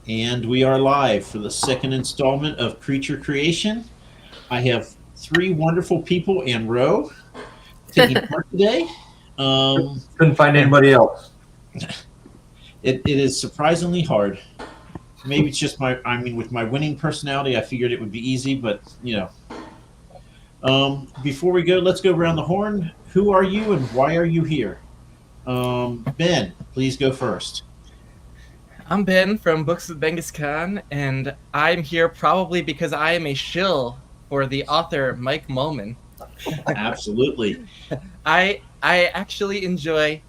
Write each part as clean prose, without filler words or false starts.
And we are live for the second installment of Creature Creation. I have three wonderful people and Ro taking part today. Couldn't find anybody else. It is surprisingly hard. Maybe it's just with my winning personality, I figured it would be easy, but before we go, let's go around the horn. Who are you and why are you here? Ben, please go first. I'm Ben from Books with Genghis Khan, and I'm here probably because I am a shill for the author Mike Mullman. Absolutely. I actually enjoy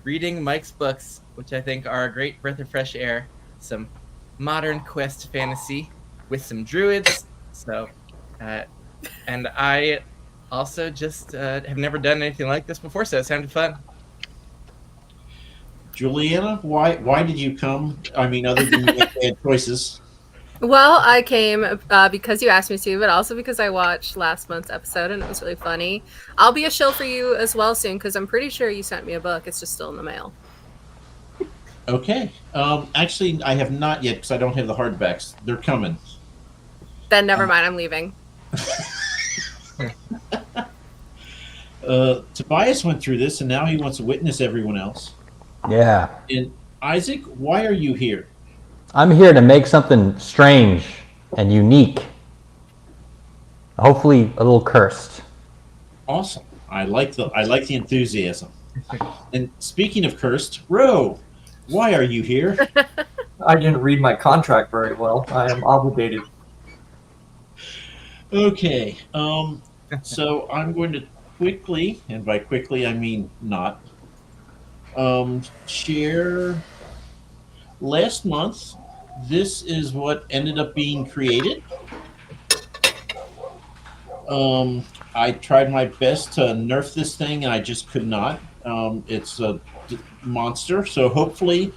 reading Mike's books, which I think are a great breath of fresh air. Some modern quest fantasy with some druids. And I also just have never done anything like this before, so it sounded fun. Juliana, why did you come? Other than you make bad choices. Well, I came because you asked me to, but also because I watched last month's episode and it was really funny. I'll be a shill for you as well soon because I'm pretty sure you sent me a book. It's just still in the mail. Okay. Actually, I have not yet because I don't have the hardbacks. They're coming. Then never mind. I'm leaving. Tobias went through this and now he wants to witness everyone else. Yeah. And Isaac, why are you here? I'm here to make something strange and unique. Hopefully a little cursed. Awesome. I like the enthusiasm. And speaking of cursed, Ro, why are you here? I didn't read my contract very well. I am obligated. Okay. So I'm going to quickly, and by quickly I mean not, share last month. This is what ended up being created. I tried my best to nerf this thing and I just could not. It's a monster, so hopefully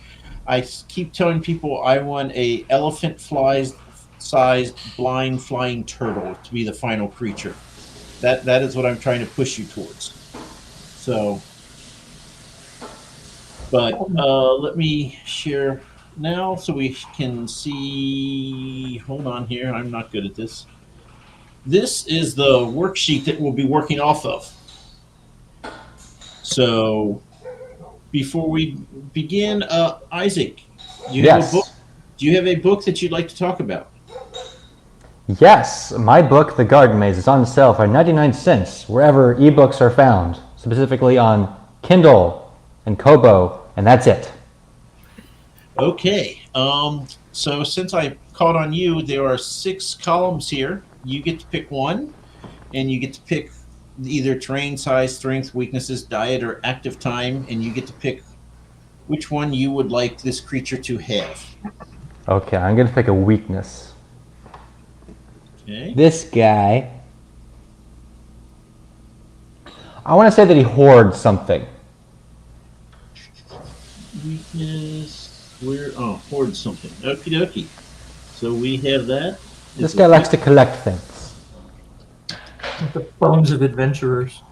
I keep telling people I want a elephant sized blind flying turtle to be the final creature. That is what I'm trying to push you towards. So but let me share now so we can see. Hold on here. I'm not good at this. This is the worksheet that we'll be working off of. So before we begin, Isaac, do you have a book? Do you have a book that you'd like to talk about? Yes, my book, The Garden Maze, is on sale for 99 cents wherever ebooks are found, specifically on Kindle and Kobo, and that's it. Okay. So since I called on you, there are 6 columns here. You get to pick one, and you get to pick either terrain, size, strength, weaknesses, diet, or active time, and you get to pick which one you would like this creature to have. Okay, I'm going to pick a weakness. Okay. This guy, I want to say that he hoards something. Weakness, hoard something. Okie dokie. So we have that. This guy likes to collect things. The bones of adventurers.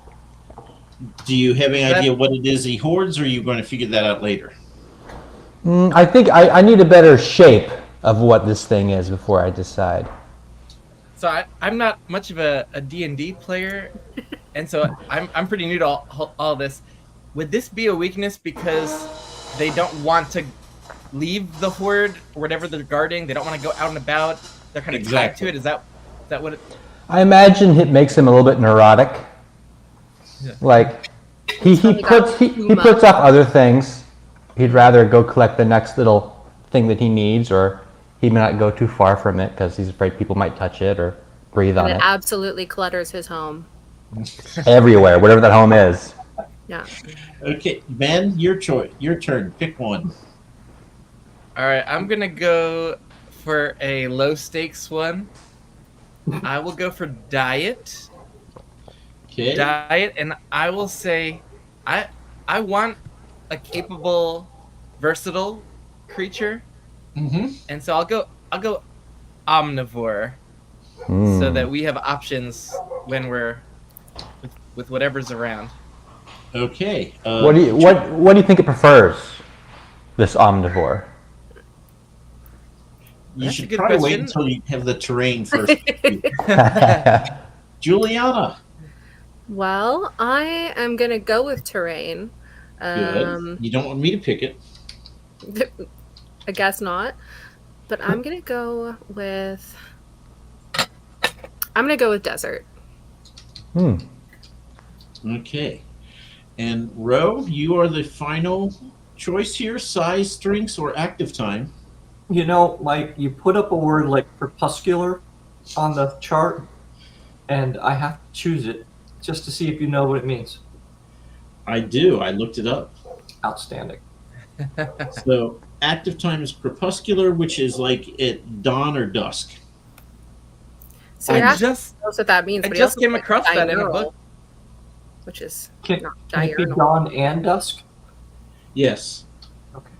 Do you have any idea what it is he hoards, or are you going to figure that out later? I think I need a better shape of what this thing is before I decide. So I'm not much of a D&D player, and so I'm pretty new to all this. Would this be a weakness because they don't want to leave the horde or whatever they're guarding? They don't want to go out and about. They're kind of tied to it. Is that what it? I imagine it makes him a little bit neurotic. Yeah. Like he puts off other things. He'd rather go collect the next little thing that he needs, or he may not go too far from it because he's afraid people might touch it or breathe on it. It absolutely clutters his home. Everywhere, whatever that home is. Yeah. Okay, Ben, your choice. Your turn. Pick one. All right, I'm gonna go for a low stakes one. I will go for diet. Okay. Diet, and I will say, I want a capable, versatile creature. Mm-hmm. And so I'll go omnivore, so that we have options when we're with whatever's around. Okay. What do you think it prefers? This omnivore. You That's a should good probably wait question. until you have the terrain first. Juliana. Well, I am gonna go with terrain. Good. You don't want me to pick it. I guess not. But I'm gonna go with desert. Okay. And Ro, you are the final choice here. Size, strengths, or active time. You know, like you put up a word like crepuscular on the chart, and I have to choose it just to see if you know what it means. I do. I looked it up. Outstanding. So active time is crepuscular, which is like at dawn or dusk. So I you're asking just knows what that means. I but he just also came said across that in a diurnal, book. which is Can, not can it be diurnal. dawn and dusk? Yes. Okay.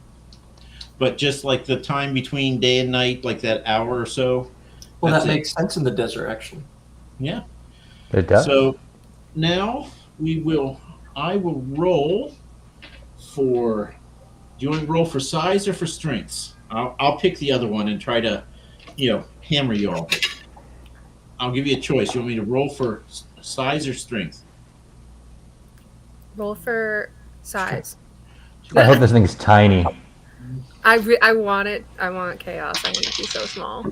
But just like the time between day and night, like that hour or so. Well, that's that it. makes sense in the desert, actually. Yeah. It does. So now I will roll for. Do you want to roll for size or for strengths? I'll pick the other one and try to, hammer you all. I'll give you a choice. You want me to roll for size or strength? Roll for size. I hope this thing's tiny. I want it. I want chaos. I want it to be so small.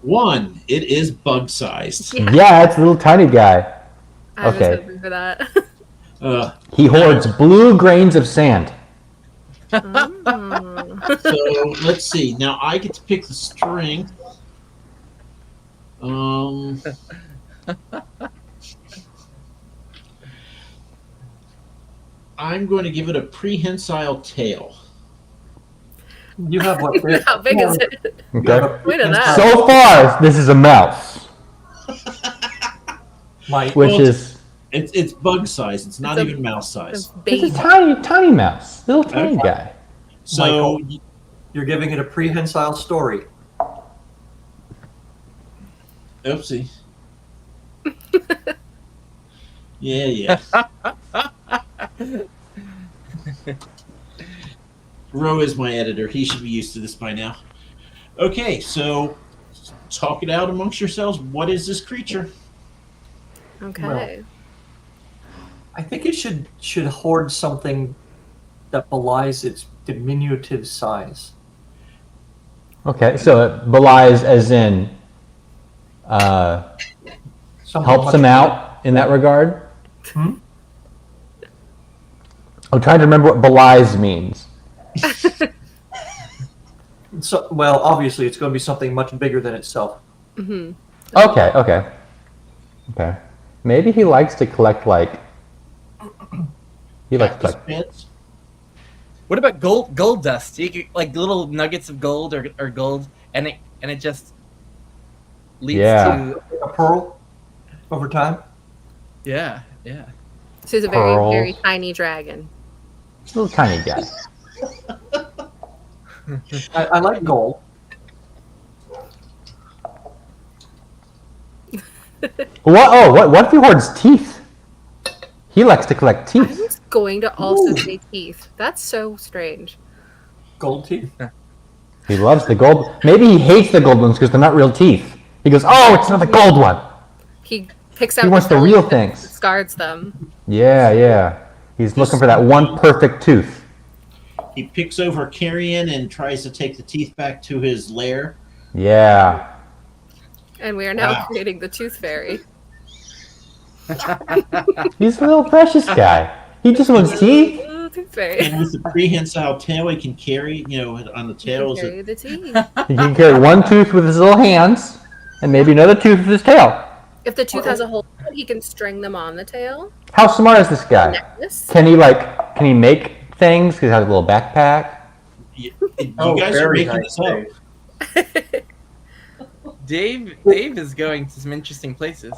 1. It is bug sized. Yeah, it's a little tiny guy. I was Okay. hoping for that. He hoards blue grains of sand. Oh. So let's see. Now I get to pick the strength. I'm going to give it a prehensile tail. You have what? How big is it? Okay. Wait a that. So far, this is a mouse, Mike, which Well, is It's bug size. It's not It's a- even mouse size. It's it's baby. a tiny mouse, little tiny Okay. guy. So Michael. You're giving it a prehensile story. oopsie. Yeah. Ro is my editor. He should be used to this by now. Okay, so talk it out amongst yourselves. What is this creature? Okay. I think it should hoard something that belies its diminutive size. Okay, so it belies as in Something helps much him bigger. out in that regard. Hmm? I'm trying to remember what belies means. So, well, obviously, it's going to be something much bigger than itself. Hmm. Okay. Maybe he likes to collect Cactus pits? What about gold dust? You could, like little nuggets of gold or gold, and it just leads Yeah. to A pearl over time. yeah. So he's a very, Pearls. very tiny dragon. little tiny guy. I like gold. What if he hoards teeth? He likes to collect I teeth. was going to also Ooh. say teeth. That's so strange. Gold teeth. He loves the gold. Maybe he hates the gold ones because they're not real teeth. He goes, "Oh, it's not the gold one." He picks out He wants the shells real and things. discards them. Yeah. He's looking for that one perfect tooth. He picks over Carrion and tries to take the teeth back to his lair. Yeah. And we are now Wow. creating the tooth fairy. He's a little precious guy. He just wants teeth. Ooh, tooth fairy. And with the prehensile tail, he can carry, on the He tail. can Is carry the teeth. He can carry one tooth with his little hands, and maybe another tooth with his tail. If the tooth has a hole, he can string them on the tail. How smart is this guy? Necklace. Can he make things? Because he has a little backpack. you guys are making this up. Dave is going to some interesting places.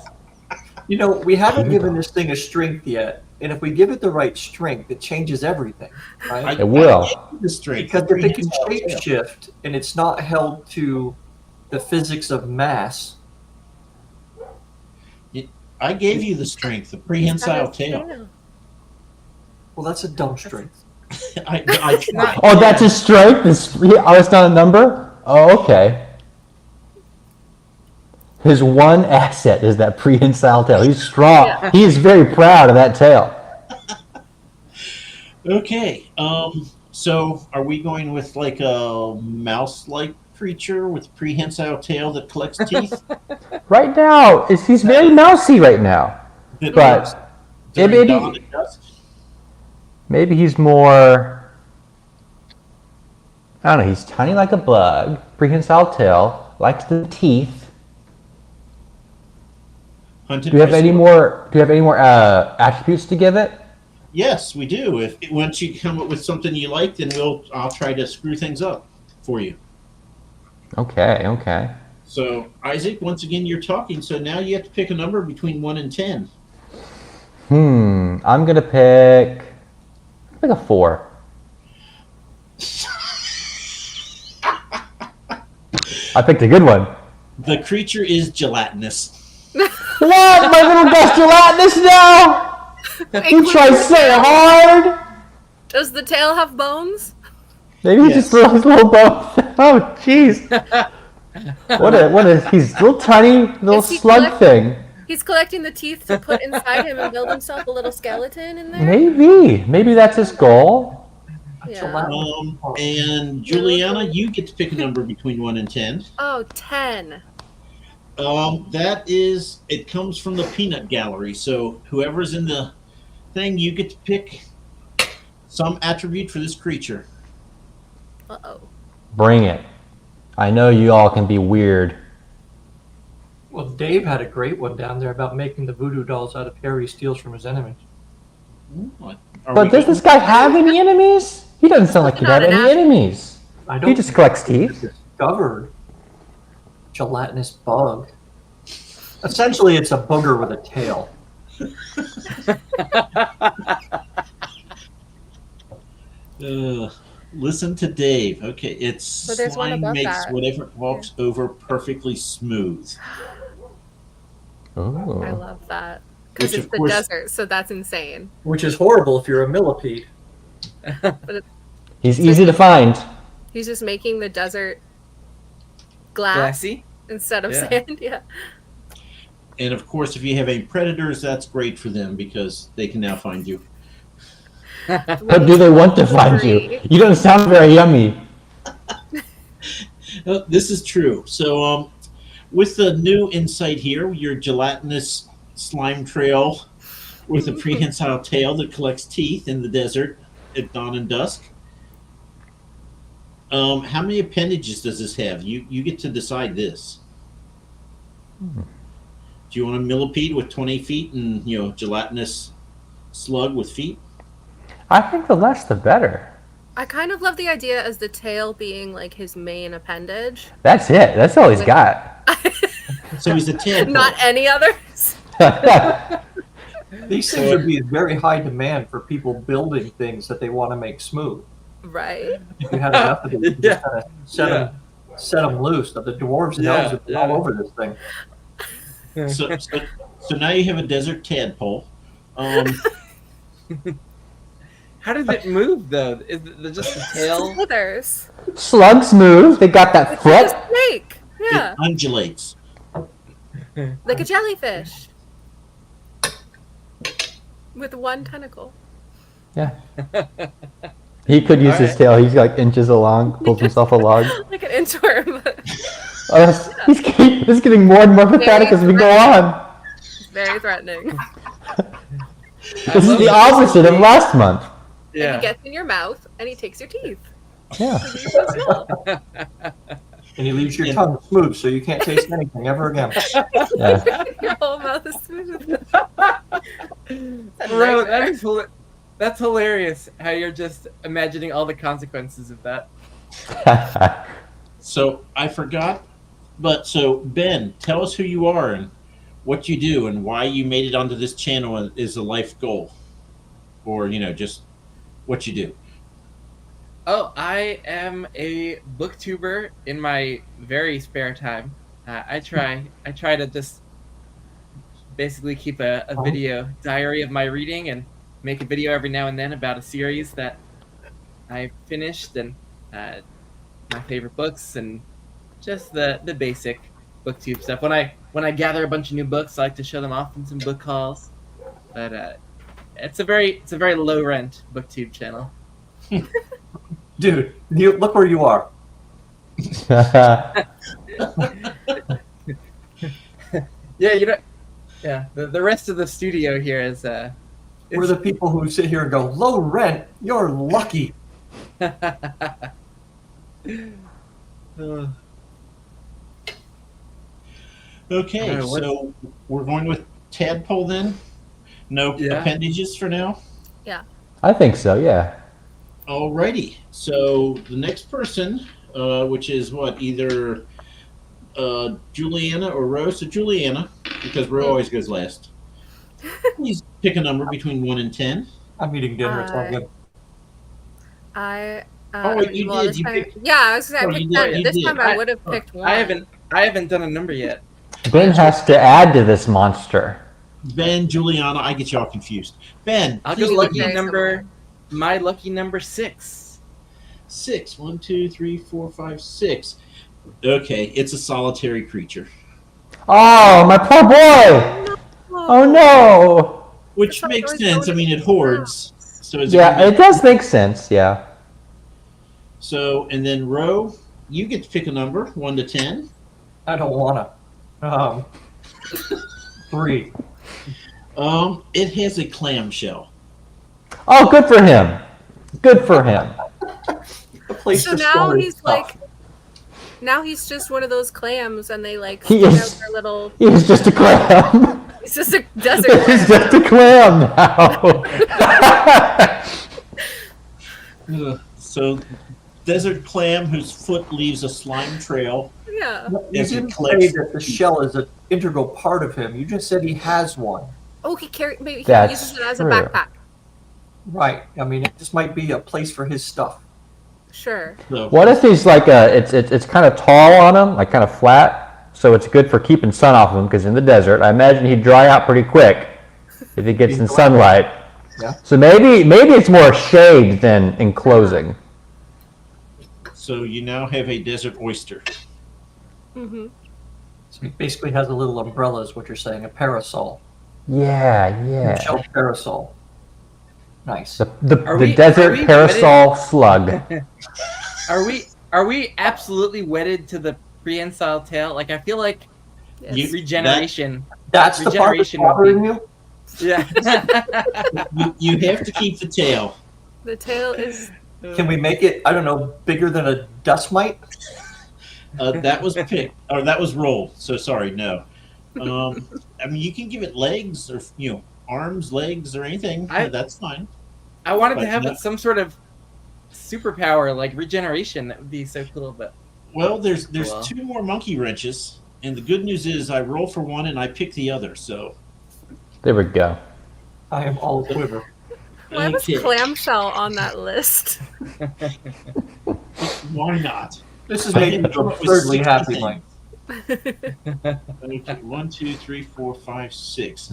You know, we haven't given this thing a strength yet, and if we give it the right strength, it changes everything, right? It will. I gave you the strength. Because if it can Prehensile tail. shapeshift and it's not held to the physics of mass, I gave you the strength, the prehensile tail. well, that's a dumb strength. I tried. Oh, that's his strength. Oh, it's not a number. Oh, okay. His one asset is that prehensile tail. He's strong. Yeah. He is very proud of that tail. Okay. So are we going with like a mouse-like creature with prehensile tail that collects teeth? Right now, he's very mousy right now. That But lives during maybe- dawn and dusk? Maybe he's more. I don't know. He's tiny like a bug, prehensile tail, likes the teeth. Hunted Do you have by any sword? more? Do you have any more attributes to give it? Yes, we do. If once you come up with something you like, then I'll try to screw things up for you. Okay. Okay. So Isaac, once again, you're talking. So now you have to pick a number between 1 and 10. I'm gonna pick a 4. I picked a good one. The creature is gelatinous. What? My little guy's gelatinous now? He tries so hard. Does the tail have bones? Maybe he's Yes. just his little bone. Oh, jeez. He's a little tiny little Is he slug collect- thing. He's collecting the teeth to put inside him and build himself a little skeleton in there? Maybe that's his goal. Yeah. And Juliana, you get to pick a number between 1 and 10. Oh, 10. It comes from the peanut gallery. So whoever's in the thing, you get to pick some attribute for this creature. Uh-oh. Bring it. I know you all can be weird. Well, Dave had a great one down there about making the voodoo dolls out of hair he steals from his enemies. But does this guy have any enemies? He doesn't sound like he'd have Not any enough. enemies. I don't He just collects teeth. discovered gelatinous bug. Essentially, it's a booger with a tail. Listen to Dave. Okay, it's But there's one slime above makes that. whatever it walks over perfectly smooth. I Ooh. love that. Because Which, it's of the course- desert, so that's insane. Which is horrible if you're a millipede. He's easy to find. He's just making the desert glass Glassy? instead of Yeah. sand. Yeah. And of course, if you have any predators, that's great for them because they can now find you. How do they want to find you? You don't sound very yummy. This is true. So, with the new insight here, your gelatinous slime trail with a prehensile tail that collects teeth in the desert at dawn and dusk. How many appendages does this have? You get to decide this. Do you want a millipede with 20 feet and gelatinous slug with feet? I think the less the better. I kind of love the idea as the tail being like his main appendage. That's it. That's all he's got. So he's a tadpole. Not any others. These things would be in very high demand for people building things that they want to make smooth. Right. If you had enough of them, you could just kind of set them loose. That the dwarves and Yeah, elves would be yeah. all over this thing. So now you have a desert tadpole. How does it move though? Is it just the tail? Slithers. Slugs move. They got that It's foot. like a snake. Yeah. It undulates. Like a jellyfish. With one tentacle. Yeah. He could use his Alright. tail. He's like inches long. Pulls himself a log. Like an inchworm. He's getting more and more pathetic as we go on. Very threatening. This is the opposite of last month. And Yeah. he gets in your mouth and he takes your teeth. Yeah. He's so small. And he leaves your tongue smooth so you can't taste anything ever again. Yeah. Your whole mouth is smooth. Bro, that's hilarious. How you're just imagining all the consequences of that. So I forgot, but so Ben, tell us who you are and what you do and why you made it onto this channel is a life goal, or just what you do. Oh, I am a booktuber in my very spare time. I try to just basically keep a video diary of my reading and make a video every now and then about a series that I finished and my favorite books and just the basic booktube stuff. When when I gather a bunch of new books, I like to show them off in some book hauls. But it's a very low rent booktube channel. Dude, look where you are. Yeah, the rest of the studio here is We're the people who sit here and go, low rent, you're lucky. Okay, Alright, so we're going with tadpole then? No appendages for now? I think so, yeah. Alrighty. So the next person, which is what, either Juliana or Rose? So Juliana, because Rose always goes last. Please pick a number between 1 and 10. I'm eating dinner, it's all good. You well, did. this You time- picked. Yeah, I was gonna say, Oh, I you picked 10. did, you This did. time I would have picked 1. I haven't done a number yet. Ben has to add to this monster. Ben, Juliana, I get y'all confused. Ben, I'll please go pick lucky a number. My lucky number 6. 6. 1, 2, 3, 4, 5, 6. Okay, it's a solitary creature. Oh, my poor boy! Oh no! Which That's makes always sense. I going mean, it hoards. So it's Yeah, gonna it does make sense, yeah. So, and then Ro, you get to pick a number, 1 to 10. I don't wanna. 3. It has a clamshell. Oh, good for him. Good for him. The place So to now store he's stuff. like, now he's just one of those clams, and they like He stick is- out their little. He's just a clam. He's just a desert He's clam. just a clam now. So, desert clam whose foot leaves a slime trail. Yeah. You Yes, it didn't say collects- that the shell is an integral part of him. You just said he has one. Oh, maybe he That's uses it as true. a backpack. Right. I mean, it just might be a place for his stuff. Sure. So, What if he's like it's kind of tall on him, like kind of flat, so it's good for keeping sun off him, because in the desert, I imagine he'd dry out pretty quick if he gets in sunlight. Yeah. So maybe it's more shade than enclosing. So you now have a desert oyster. Mm-hmm. So he basically has a little umbrella, is what you're saying, a parasol. Yeah. Shell parasol. Nice. The Are we- desert are we parasol slug. Are we absolutely wedded to the prehensile tail? Like, I feel like Yes. regeneration. That's the part that's Regeneration would bothering you? Yeah. You have to keep the tail. The tail is. Can we make it, I don't know, bigger than a dust mite? That was picked, or that was rolled. So sorry, no. I mean, you can give it legs, or arms, legs, or anything. That's fine. I wanted to But have no. some sort of superpower, like regeneration. That would be so cool. But Well, there's Well. 2 more monkey wrenches, and the good news is I roll for one and I pick the other. So There we go. I am all quiver. Why was Okay. clamshell on that list? Why not? This is I making me came up with absurdly 60 happy, things. Mike. Okay, 1, 2, 3, 4, 5, 6.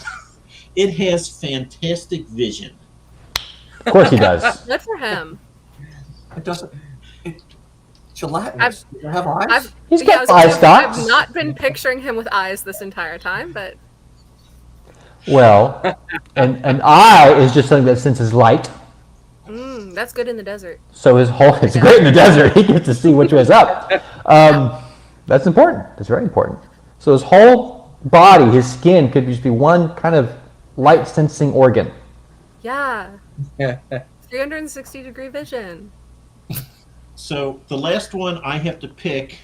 It has fantastic vision. Of course he does. Good for him. It doesn't. It's gelatinous. Does it have eyes? I've He's yeah, I got was gonna eye say, stalks. I've not been picturing him with eyes this entire time, but Well, an eye is just something that senses light. that's good in the desert. So it's great in the desert. He gets to see which way's up. That's important. That's very important. So his whole body, his skin, could just be one kind of light sensing organ. Yeah. 360-degree vision. So the last one I have to pick.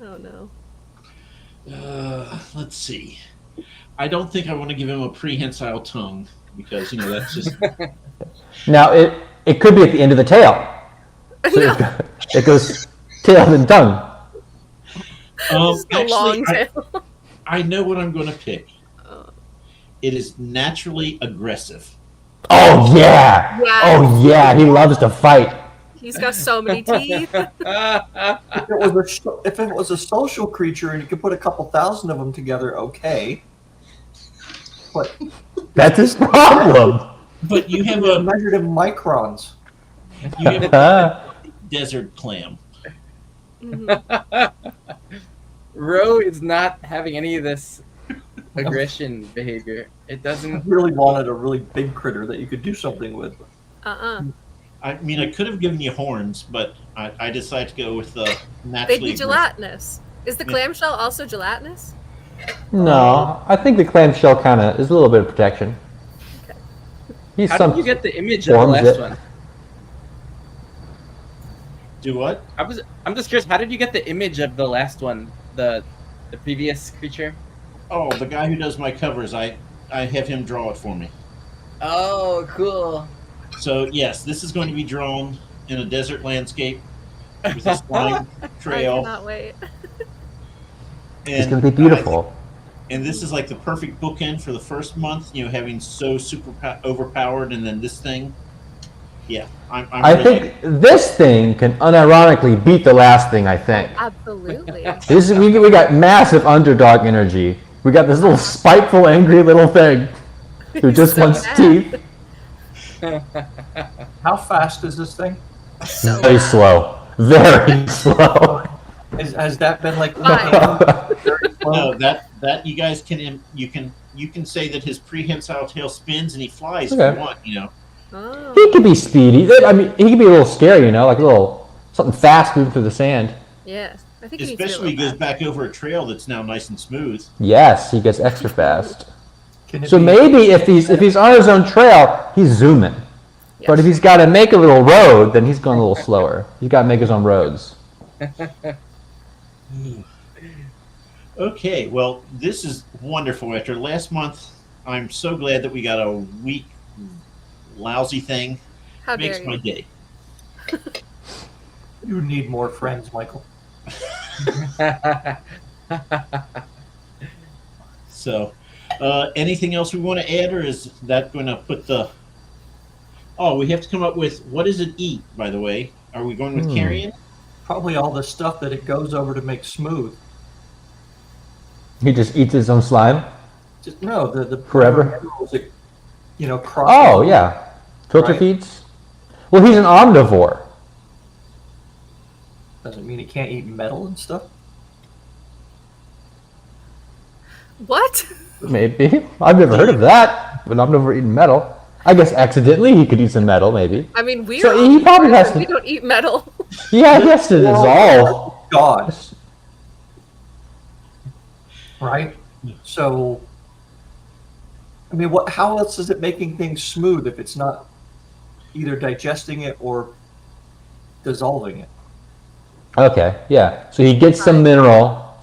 Oh no. Let's see. I don't think I want to give him a prehensile tongue because that's just. Now it could be at the end of the tail. So No. it goes tail then tongue. Just a long actually, tail. I know what I'm going to pick. It is naturally aggressive. Oh yeah. Yeah. Oh yeah. He loves to fight. He's got so many teeth. If it was a social creature and you could put a couple thousand of them together, okay. But That's his problem. But you have they're a measured in microns. desert clam. Mhm. Ro is not having any of this aggression behavior. It I doesn't. really wanted a really big critter that you could do something with. I mean, I could have given you horns, but I decided to go with the They'd naturally be gelatinous. Is the clamshell also gelatinous? No, I think the clamshell kind of is a little bit of protection. He's How some did you get the image of the forms last it. one? Do what? I'm just curious. How did you get the image of the last one, the previous creature? Oh, the guy who does my covers, I have him draw it for me. Oh, cool. So yes, this is going to be drawn in a desert landscape with a slime I trail. cannot wait. It's going to be beautiful. And this is like the perfect bookend for the first month, you know, having so super overpowered, and then this thing. Yeah, I'm I ready. think this thing can unironically beat the last thing, I think. Absolutely. We got massive underdog energy. We got this little spiteful, angry little thing who just So wants mad. teeth. How fast is this thing? So Very bad. slow. Very slow. Has that been like Fine. very slow? No, that you guys can you can say that his prehensile tail spins and he flies if Okay. you want, you know. Oh. He could be speedy. I mean, he could be a little scary, you know, like a little something fast moving through the sand. Yeah. I think he needs to be a Especially he little goes fast. back over a trail that's now nice and smooth. Yes, he gets extra fast. Can it So be- maybe if he's on his own trail, he's zooming. But if he's got to make a little road, then he's going a little slower. He's got to make his own roads. Okay, well, this is wonderful. After last month, I'm so glad that we got a weak, lousy thing. How Makes dare my you? day. You need more friends, Michael. So, anything else we want to add, or is that going to put the? Oh, we have to come up with what does it eat? By the way, are we going with carrion? Probably all the stuff that it goes over to make smooth. He just eats his own slime. Just no, the Forever? minerals that, you know, cross. Oh, yeah. Filter Right. feeds? Well, he's an omnivore. Doesn't mean it can't eat metal and stuff. What? Maybe. I've never heard of that. An omnivore eating metal. I guess accidentally he could eat some metal, maybe. I mean, we So are he probably omnivores, has and to- we don't eat metal. Yeah, he has to dissolve. God, right? So, I mean, what? How else is it making things smooth if it's not either digesting it or dissolving it? Okay, yeah. So he gets some mineral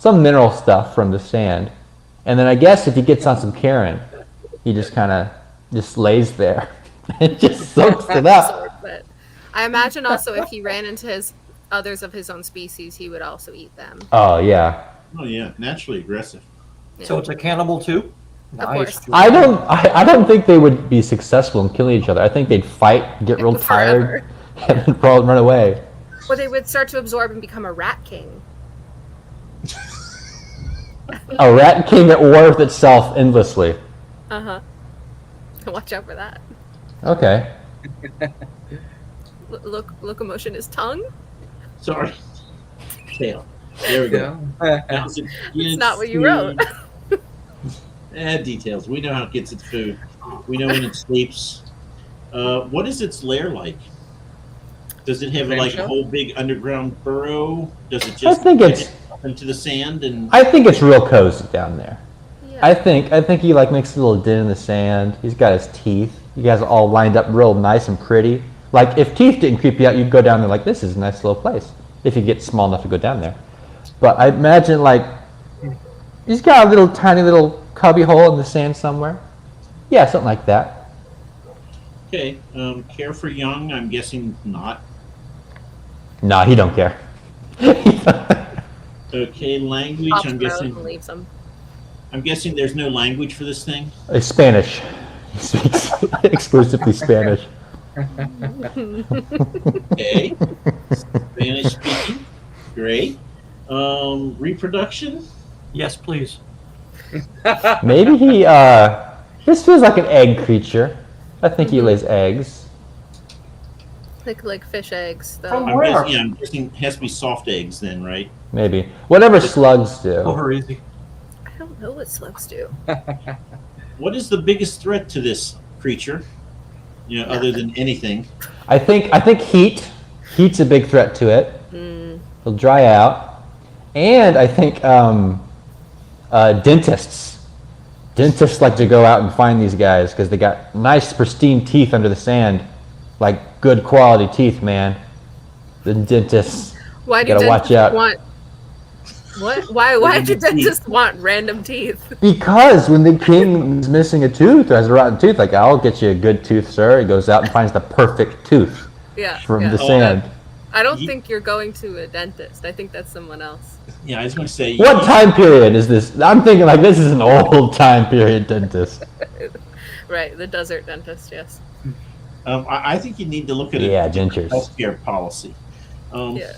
stuff from the sand. And then I guess if he gets on some carrion, he just kind of just lays there and just soaks it up. Absorbs it. I imagine also if he ran into his others of his own species, he would also eat them. Oh, yeah. Oh yeah, naturally aggressive. So it's a cannibal too. course. I don't think they would be successful in killing each other. I think they'd fight, get real tired, and then probably run away. Or they would start to absorb and become a rat king. A rat king at war with itself endlessly. Uh-huh. Watch out for that. Okay. Locomotion is tongue? Sorry. Tail. There we go. It's not what you wrote. Details. We know how it gets its food. We know when it sleeps. What is its lair like? Does it have like a Clamshell? whole big underground burrow? Does it I just think get it's up into the sand and? I think it's real cozy down there. Yeah. I think he like makes a little den in the sand. He's got his teeth. He has it all lined up real nice and pretty. Like if teeth didn't creep you out, you'd go down there like this is a nice little place. If you get small enough to go down there. But I imagine like he's got a little tiny little cubby hole in the sand somewhere. Yeah, something like that. Okay. Care for young? I'm guessing not. Nah, he don't care. Okay. Language? Pops I'm him out and guessing. leaves him. I'm guessing there's no language for this thing. Spanish. He speaks exclusively Spanish. Okay. Spanish speaking. Great. Reproduction? Yes, please. Maybe he this feels like an egg creature. I think he lays eggs. Like fish eggs, though. From- I'm Where? guessing, yeah, I'm guessing it has to be soft eggs then, right? Maybe. Whatever slugs do. Over easy. I don't know what slugs do. What is the biggest threat to this creature? Other than anything. I think heat. Heat's a big threat to it. It'll dry out. And I think dentists. Dentists like to go out and find these guys because they got nice, pristine teeth under the sand. Like good quality teeth, man. The dentists. Why do Gotta watch out. want? What? Why do dentists want random teeth? Because when the king is missing a tooth or has a rotten tooth, like, I'll get you a good tooth, sir. He goes out and finds the perfect tooth Yeah. from yeah. the sand. I don't think you're going to a dentist. I think that's someone else. Yeah, I was going to say. What time period is this? I'm thinking like this is an old time period dentist. Right, the desert dentist. Yes. I think you need to look at Yeah, dentures. healthcare policy. Yeah.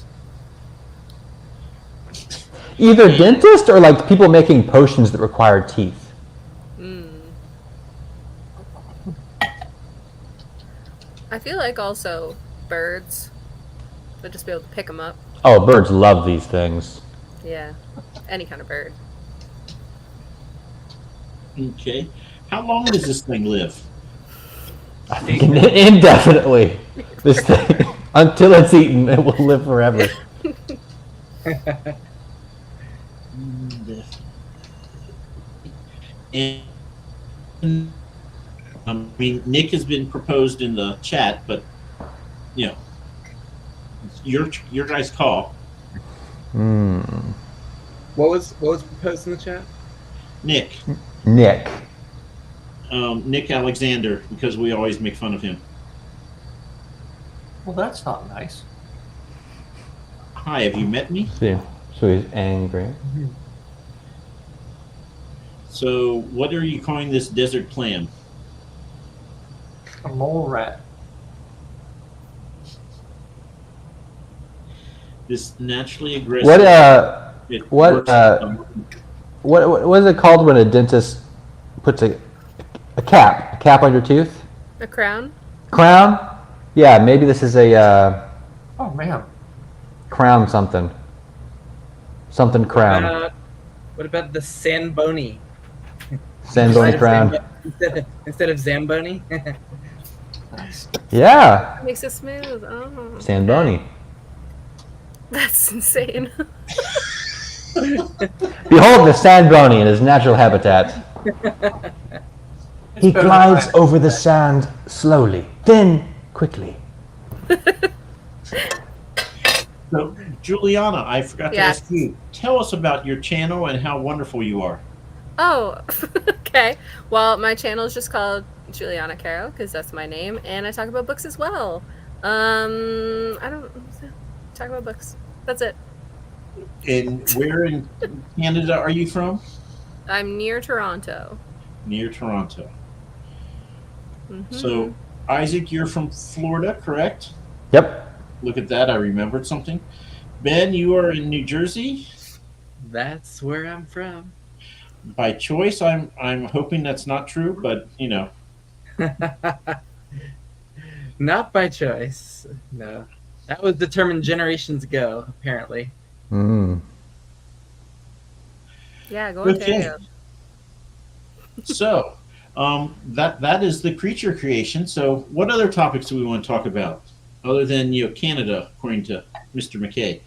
Either dentist or like people making potions that require teeth. I feel like also birds would just be able to pick them up. Oh, birds love these things. Yeah, any kind of bird. Okay. How long does this thing live? I think indefinitely. This thing, until it's eaten, it will live forever. And I mean, Nick has been proposed in the chat, but it's your guys' call. What was proposed in the chat? Nick, Nick. Nick Alexander, because we always make fun of him. Well, that's not nice. Hi, have you met me? See, so he's angry. So, what are you calling this desert clam? A mole rat. This naturally aggressive. What is it called when a dentist puts a cap on your tooth? A crown? Crown? Yeah, maybe this is a Oh man. crown something. Something crown. What about the Samboni? Sandbone crown. Instead of Zamboni? Nice. Yeah, Makes it smooth. Oh. Sandboni. That's insane. Behold the sandbony in his natural habitat. He better glides than over the sand slowly, then quickly. So, Juliana, I forgot to Yes. ask you. Tell us about your channel and how wonderful you are. Oh, okay. Well, my channel is just called Juliana Caro because that's my name, and I talk about books as well. I don't talk about books. That's it. And where in Canada are you from? I'm near Toronto. Near Toronto. Mhm. So, Isaac, you're from Florida, correct? Yep. Look at that, I remembered something. Ben, you are in New Jersey. That's where I'm from. By choice, I'm hoping that's not true, but Not by choice. No. That was determined generations ago, apparently. Yeah, go Okay. Ontario. So, that is the creature creation. So, what other topics do we want to talk about other than Canada, according to Mr. McKay?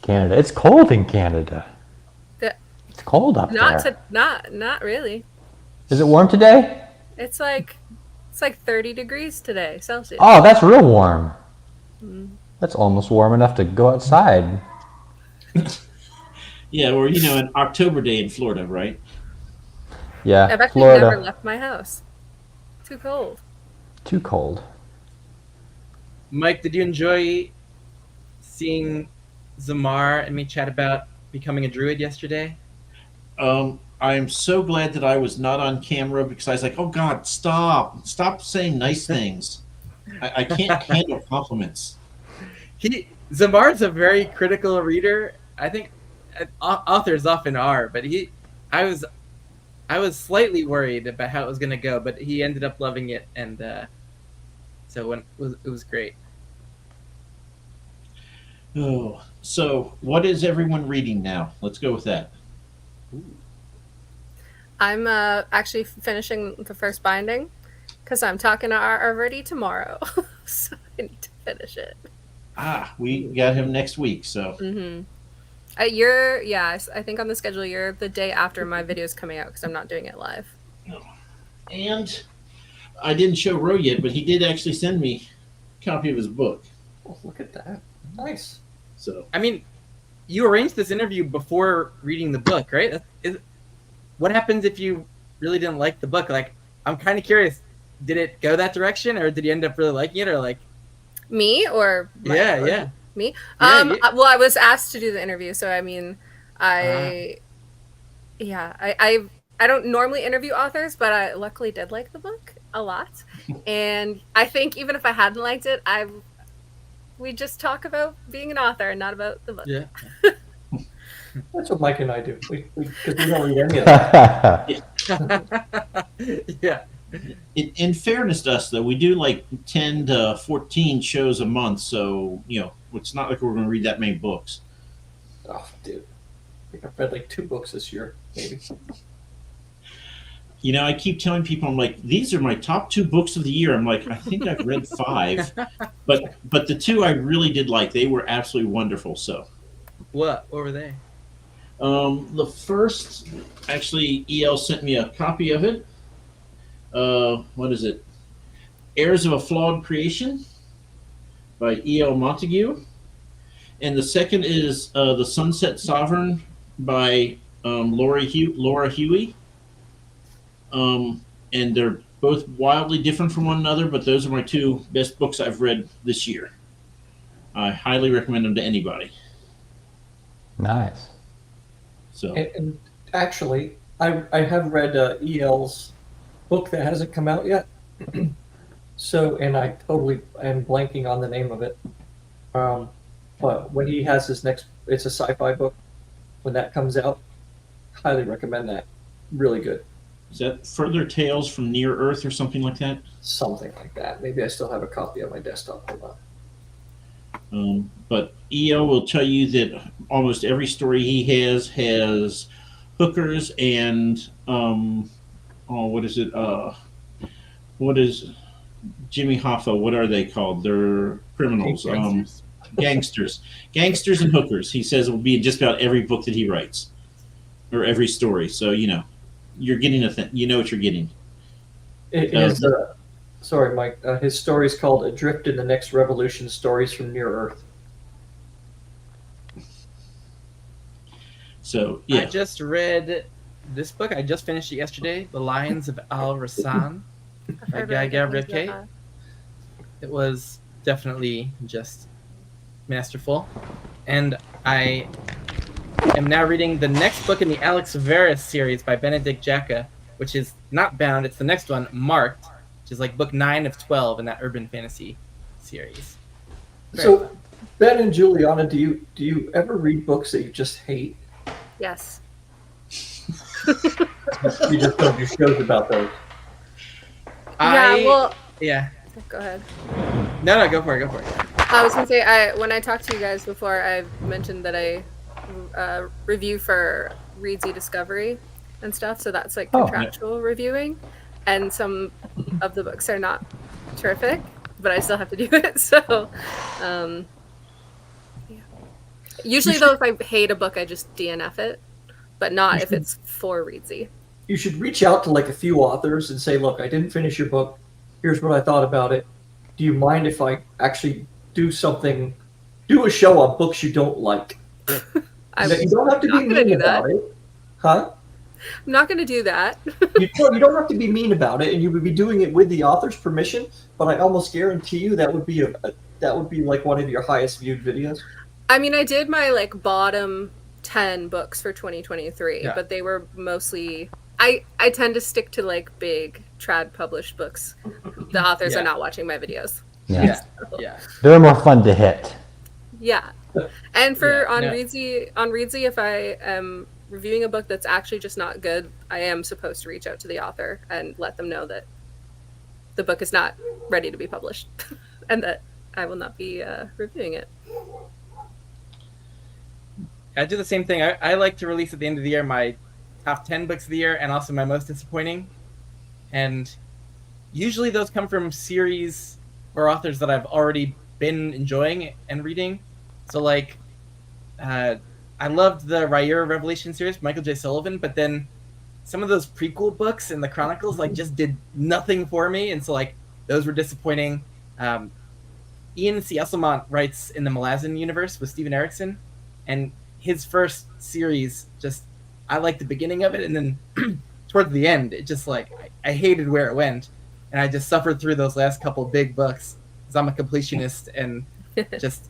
Canada. It's cold in Canada. Yeah. It's cold up Not there. not really. Is it warm today? It's like 30 degrees today Celsius. Oh, that's real warm. That's almost warm enough to go outside. Yeah, or an October day in Florida, right? Yeah, I've actually Florida. never left my house. Too cold. Too cold. Mike, did you enjoy seeing Zamar and me chat about becoming a druid yesterday? I'm so glad that I was not on camera because I was like, oh God, stop saying nice things. I can't handle compliments. Zamar's a very critical reader. I think authors often are, but I was slightly worried about how it was going to go, but he ended up loving it, and so it was great. Oh, so what is everyone reading now? Let's go with that. I'm actually finishing the first binding because I'm talking to R already tomorrow, so I need to finish it. We got him next week, so Mm-hmm. I think on the schedule you're the day after my video is coming out because I'm not doing it live. and I didn't show Ro yet, but he did actually send me a copy of his book. Oh, look at that. Nice. So I mean, you arranged this interview before reading the book, right? What happens if you really didn't like the book? Like, I'm kind of curious. Did it go that direction, or did you end up really liking it, or like? Me or Me? Yeah. Well, I was asked to do the interview, so I mean, I don't normally interview authors, but I luckily did like the book a lot, and I think even if I hadn't liked it, we just talk about being an author and not about the book. Yeah. That's what Mike and I do. Because we don't read any of that. Yeah. in fairness to us, though, we do like 10 to 14 shows a month, so it's not like we're going to read that many books. Oh, dude. I think I've read like 2 books this year, maybe. I keep telling people, I'm like, these are my top 2 books of the year. I'm like, I think I've read 5, but the 2 I really did like. They were absolutely wonderful. So, What were they? The first, actually, EL sent me a copy of it. What is it? Heirs of a Flawed Creation by E.L. Montague. And the second is The Sunset Sovereign by Laura Huey. And they're both wildly different from one another, but those are my 2 best books I've read this year. I highly recommend them to anybody. Nice. So, And actually, I have read EL's book that hasn't come out yet. So, and I totally am blanking on the name of it. But when he has his next, it's a sci-fi book. When that comes out, highly recommend that. Really good. is that Further Tales from Near Earth or something like that? Something like that. Maybe I still have a copy on my desktop. Hold on. But EO will tell you that almost every story he has hookers and what is it? What is Jimmy Hoffa? What are they called? They're criminals, gangsters, and hookers. He says will be in just about every book that he writes or every story. So you're getting a thing. You know what you're getting. It is. Sorry, Mike. His story is called "Adrift in the Next Revolution: Stories from Near Earth." So yeah, I just read this book. I just finished it yesterday. The Lions of Al Rassan by Guy Gabriel. It was definitely just masterful, and I am now reading the next book in the Alex Veras series by Benedict Jacka, which is not bound. It's the next one, Marked, which is like book 9 of 12 in that urban fantasy series. So, Ben and Juliana, do you ever read books that you just hate? Yes. You just don't do shows about those. Yeah. Go ahead. No, go for it. I was gonna say, when I talked to you guys before, I mentioned that I review for Readsy Discovery and stuff, so that's like contractual reviewing, and some of the books are not terrific, but I still have to do it. So, usually though, if I hate a book, I just DNF it, but not if it's for Readsy. You should reach out to like a few authors and say, "Look, I didn't finish your book. Here's what I thought about it. Do you mind if I actually do a show on books you don't like?" You don't have to be mean about it. Huh? I'm not going to do that. You don't have to be mean about it, and you would be doing it with the author's permission, but I almost guarantee you that would be like one of your highest viewed videos. I mean, I did my like bottom 10 books for 2023, but they were mostly I tend to stick to like big trad published books. The authors are not watching my videos. Yeah. Yeah. They're more fun to hit. Yeah. And on Readsy, if I am reviewing a book that's actually just not good, I am supposed to reach out to the author and let them know that the book is not ready to be published and that I will not be reviewing it. I do the same thing. I like to release at the end of the year my top 10 books of the year and also my most disappointing. And usually those come from series or authors that I've already been enjoying and reading. So like, I loved the Rayur Revelation series, Michael J. Sullivan, but then some of those prequel books and the Chronicles like just did nothing for me, and so like those were disappointing. Ian C. Esselmont writes in the Malazan universe with Steven Erikson, and his first series just I liked the beginning of it, and then towards the end it just like I hated where it went, and I just suffered through those last couple big books because I'm a completionist and just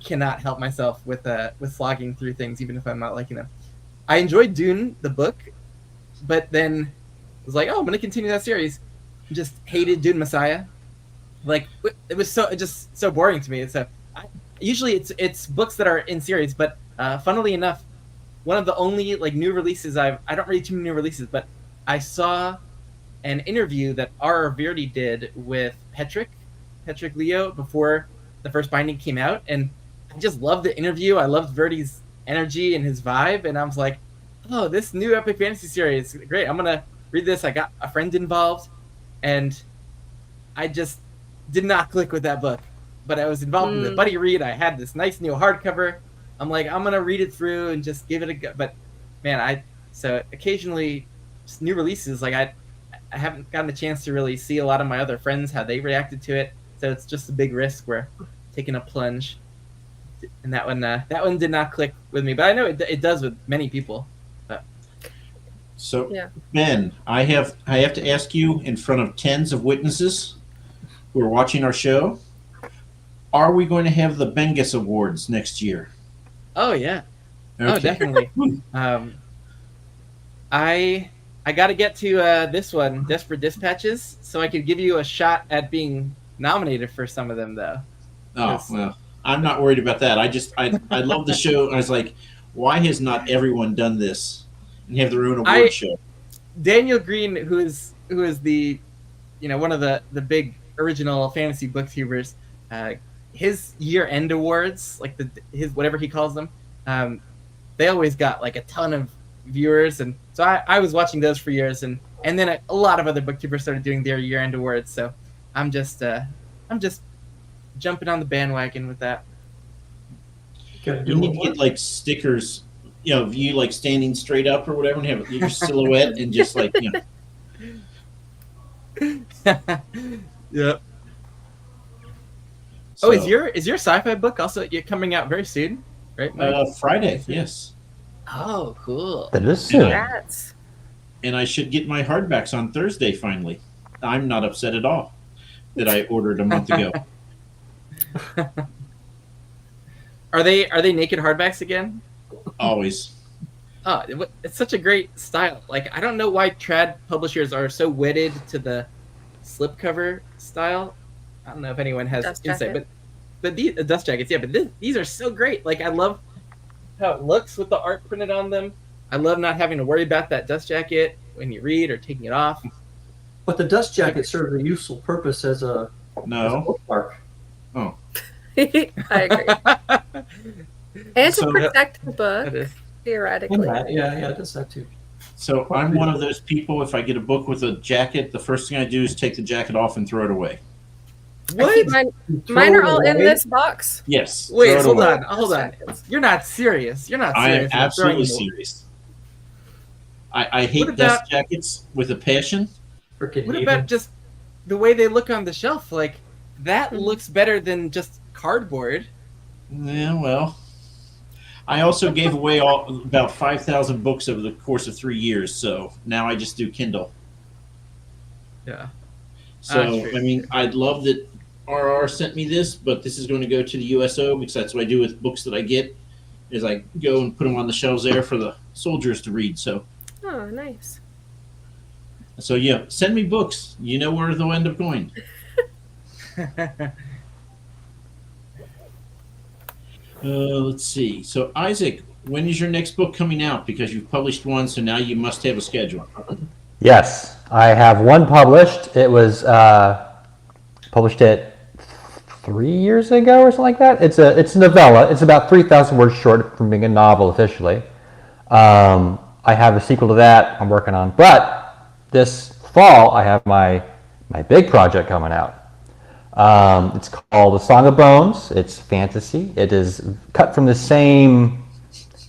cannot help myself with slogging through things even if I'm not liking them. I enjoyed Dune the book, but then was like, oh, I'm gonna continue that series. Just hated Dune Messiah. Like it was just so boring to me. So usually it's books that are in series, but funnily enough, one of the only like new releases I don't read too many new releases, but I saw an interview that R.R. Beardy did with Patrick Leo before the first binding came out, and I just loved the interview. I loved Verdi's energy and his vibe, and I was like, oh, this new epic fantasy series is great. I'm gonna read this. I got a friend involved, and I just did not click with that book. But I was involved in the buddy read. I had this nice new hardcover. I'm like, I'm gonna read it through and just give it a go. But man, so occasionally just new releases, like I haven't gotten a chance to really see a lot of my other friends how they reacted to it. So it's just a big risk. We're taking a plunge. And that one did not click with me, but I know it does with many people. So, Yeah. Ben, I have to ask you in front of tens of witnesses who are watching our show, are we going to have the Bengus Awards next year? Oh yeah, Okay. oh definitely. I got to get to this one, Desperate Dispatches, so I could give you a shot at being nominated for some of them, though. Oh, well, I'm not worried about that. I love the show. I was like, why has not everyone done this and have their own award show? Daniel Green, who is the, one of the big original fantasy booktubers, his year-end awards, like his whatever he calls them, they always got like a ton of viewers, and so I was watching those for years, and then a lot of other booktubers started doing their year-end awards. So I'm just jumping on the bandwagon with that. You need to get like stickers, of you like standing straight up or whatever, and have your silhouette and just like, Yep. So, Is your sci-fi book also coming out very soon, right, Mike? Friday? Yes. Oh, cool. That is soon. Congrats. And I should get my hardbacks on Thursday finally. I'm not upset at all that I ordered a month ago. Are they naked hardbacks again? Always. Oh, it's such a great style. Like, I don't know why trad publishers are so wedded to the slipcover style. I don't know if anyone has Dust insight, jacket. but the dust jackets, yeah. But these are so great. Like, I love how it looks with the art printed on them. I love not having to worry about that dust jacket when you read or taking it off. But the dust jacket serves a useful purpose as a No. bookmark. Oh. I agree. And to So- protect the book, That is. And theoretically. that, yeah, it does that too. So I'm one of those people, if I get a book with a jacket, the first thing I do is take the jacket off and throw it away. I keep mine are all in this box. Yes. Wait, throw it hold away. on, hold on. Jackets. You're not serious. You're not I serious. am about throwing absolutely them away. serious. I hate What dust about- jackets with a passion. Freaking What hate about it. just the way they look on the shelf? Like, that Mhm. looks better than just cardboard. Yeah, well, I also gave away about 5,000 books over the course of 3 years, so now I just do Kindle. Yeah. So, true. I mean, I'd love that RR sent me this, but this is going to go to the USO because that's what I do with books that I get, is I go and put them on the shelves there for the soldiers to read. So Oh, nice. yeah, send me books. You know where they'll end up going. Let's see. So, Isaac, when is your next book coming out? Because you've published one, so now you must have a schedule. Yes, I have one published. It was published at 3 years ago or something like that. It's a novella. It's about 3,000 words short from being a novel officially. I have a sequel to that I'm working on, but this fall I have my big project coming out. It's called The Song of Bones. It's fantasy. It is cut from the same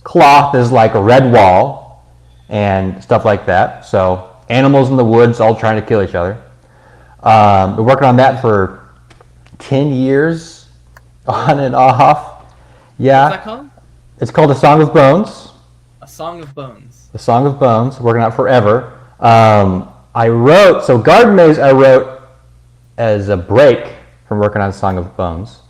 cloth as like a Redwall and stuff like that. So animals in the woods all trying to kill each other. Been working on that for 10 years, on and off. Yeah. What's that called? It's called A Song of Bones. A Song of Bones. The Song of Bones, working on it forever. I wrote Garden Maze I wrote as a break from working on Song of Bones.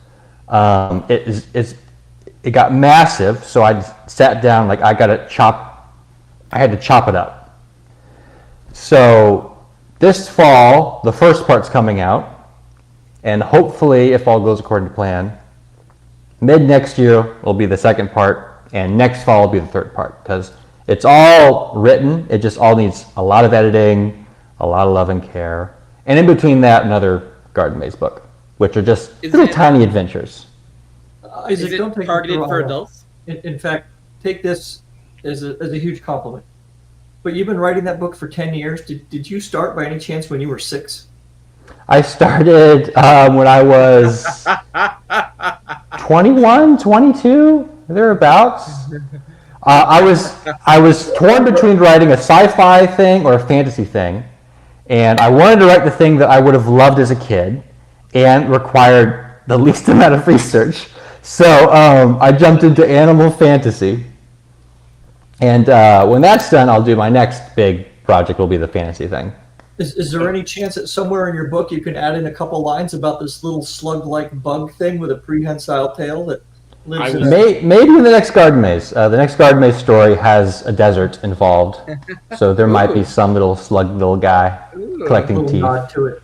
It got massive, so I sat down, like I had to chop it up. So this fall, the first part's coming out, and hopefully, if all goes according to plan, mid next year will be the second part, and next fall will be the third part, because it's all written, it just all needs a lot of editing, a lot of love and care, and in between that, another Garden Maze book, which are just little tiny adventures. Isaac, Is it don't take targeted it for wrong. adults? In fact, take this as a huge compliment. But you've been writing that book for 10 years. Did you start by any chance when you were 6? I started when I was 21, 22, thereabouts. I was torn between writing a sci-fi thing or a fantasy thing, and I wanted to write the thing that I would have loved as a kid and required the least amount of research. So I jumped into animal fantasy, and when that's done, I'll do my next big project. Will be the fantasy thing. Is there any chance that somewhere in your book you can add in a couple lines about this little slug-like bug thing with a prehensile tail that lives in a... Maybe in the next Garden Maze. The next Garden Maze story has a desert involved, so there might be some little slug little guy collecting little teeth. nod to it.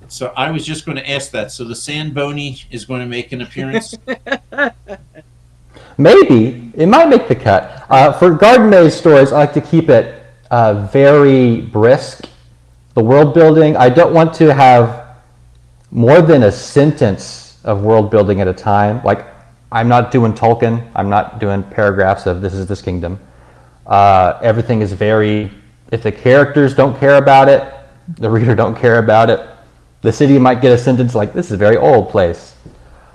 So I was just going to ask that. So the sand bony is going to make an appearance. Maybe it might make the cut. For Garden Maze stories, I like to keep it very brisk. The world building, I don't want to have more than a sentence of world building at a time. Like, I'm not doing Tolkien. I'm not doing paragraphs of this is this kingdom. Everything is very, if the characters don't care about it, the reader don't care about it, the city might get a sentence like, this is a very old place.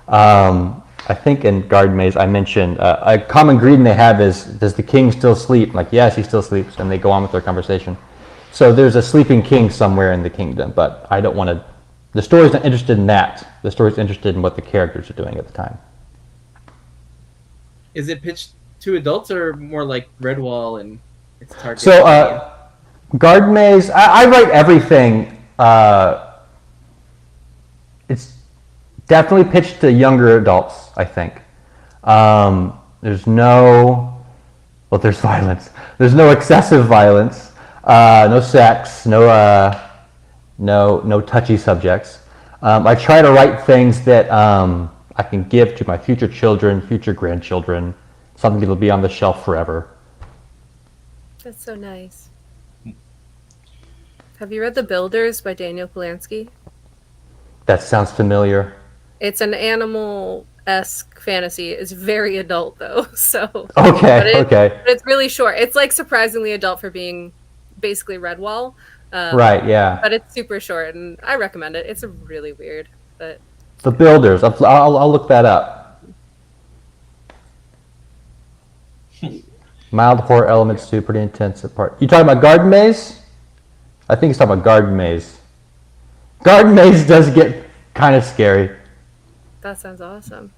I think in Garden Maze I mentioned a common greeting they have is, does the king still sleep? I'm like, yes, he still sleeps, and they go on with their conversation. So there's a sleeping king somewhere in the kingdom, but I don't want to, the story's not interested in that. The story's interested in what the characters are doing at the time. Is it pitched to adults or more like Redwall and it's targeted? So Garden Maze, I write everything. It's definitely pitched to younger adults, I think. There's violence. There's no excessive violence. No sex, no touchy subjects. I try to write things that I can give to my future children, future grandchildren, something that'll be on the shelf forever. That's so nice. Have you read The Builders by Daniel Polanski? That sounds familiar. It's an animal-esque fantasy. It's very adult, though. So Okay. But it's really short. It's like surprisingly adult for being basically Redwall. Right, yeah. But it's super short, and I recommend it. It's really weird, but The Builders. I'll look that up. Mild horror elements too, pretty intense at part. You talking about Garden Maze? I think he's talking about Garden Maze. Garden Maze does get kind of scary. that sounds awesome.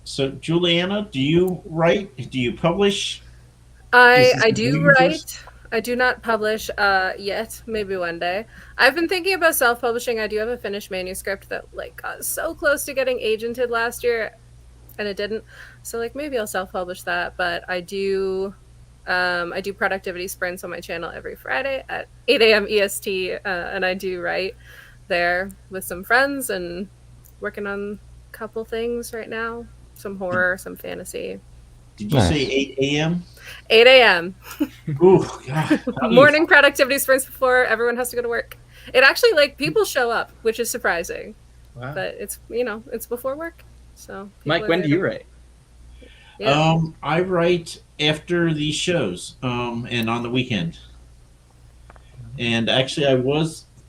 So Juliana, do you write? Do you publish? I do universe? write. I do not publish yet. Maybe one day. I've been thinking about self-publishing. I do have a finished manuscript that got so close to getting agented last year, and it didn't. So maybe I'll self-publish that. But I do productivity sprints on my channel every Friday at 8 a.m. EST, and I do write there with some friends and working on a couple things right now. Some horror, some fantasy. Did you say 8 a.m.? 8 a.m. Ooh, God. Morning productivity sprints before everyone has to go to work. It actually people show up, which is surprising. Wow. but it's it's before work. So people Mike, are when there do you to- write? Yeah. I write after these shows, and on the weekend. And actually,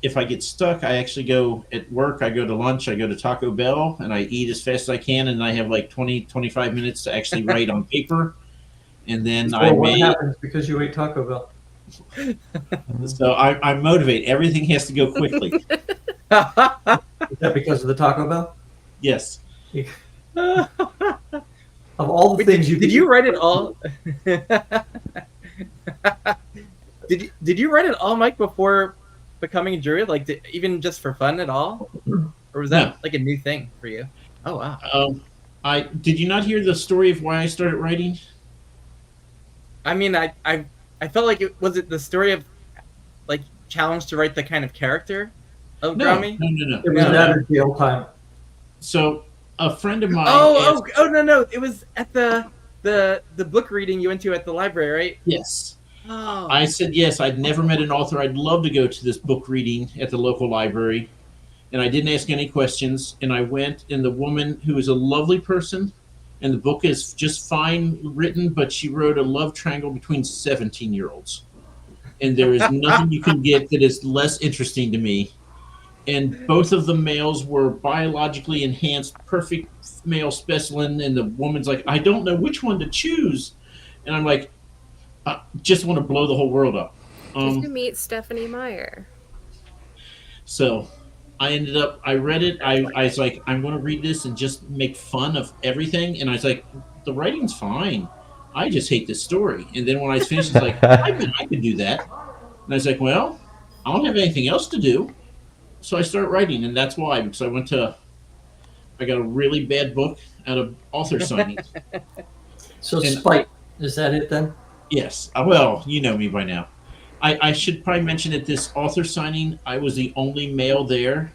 if I get stuck, I actually go at work, I go to lunch, I go to Taco Bell, and I eat as fast as I can, and I have like 20-25 minutes to actually write on paper. And then I Or what may, happens because you ate Taco Bell? so I'm motivated. Everything has to go quickly. Is that because of the Taco Bell? Yes. Of all the Wait, things did you write it all? Did you write it all, Mike, before becoming a druid? Like, even just for fun at all, or was that No. like a new thing for you? Oh wow! Did you not hear the story of why I started writing? I mean, I felt like it the story of like challenge to write the kind of character of No, Grommy? no. It was No. that or jail time. So a friend of mine. Oh no! It was at the book reading you went to at the library, right? Yes. Oh, I said yes. I'd never met an author. I'd love to go to this book reading at the local library, and I didn't ask any questions. And I went, and the woman, who is a lovely person, and the book is just fine written, but she wrote a love triangle between 17-year-olds, and there is nothing you can get that is less interesting to me. And both of the males were biologically enhanced, perfect male specimen, and the woman's like, I don't know which one to choose, and I'm like, I just want to blow the whole world up. Did you meet Stephanie Meyer? So I read it. I was like, I'm going to read this and just make fun of everything. And I was like, the writing's fine. I just hate this story. And then when I finished, it's like, I bet I could do that. And I was like, well, I don't have anything else to do. So I started writing. And that's why, because I got a really bad book out of author signings. So And- spite, is that it then? Yes. Well, you know me by now. I should probably mention at this author signing, I was the only male there.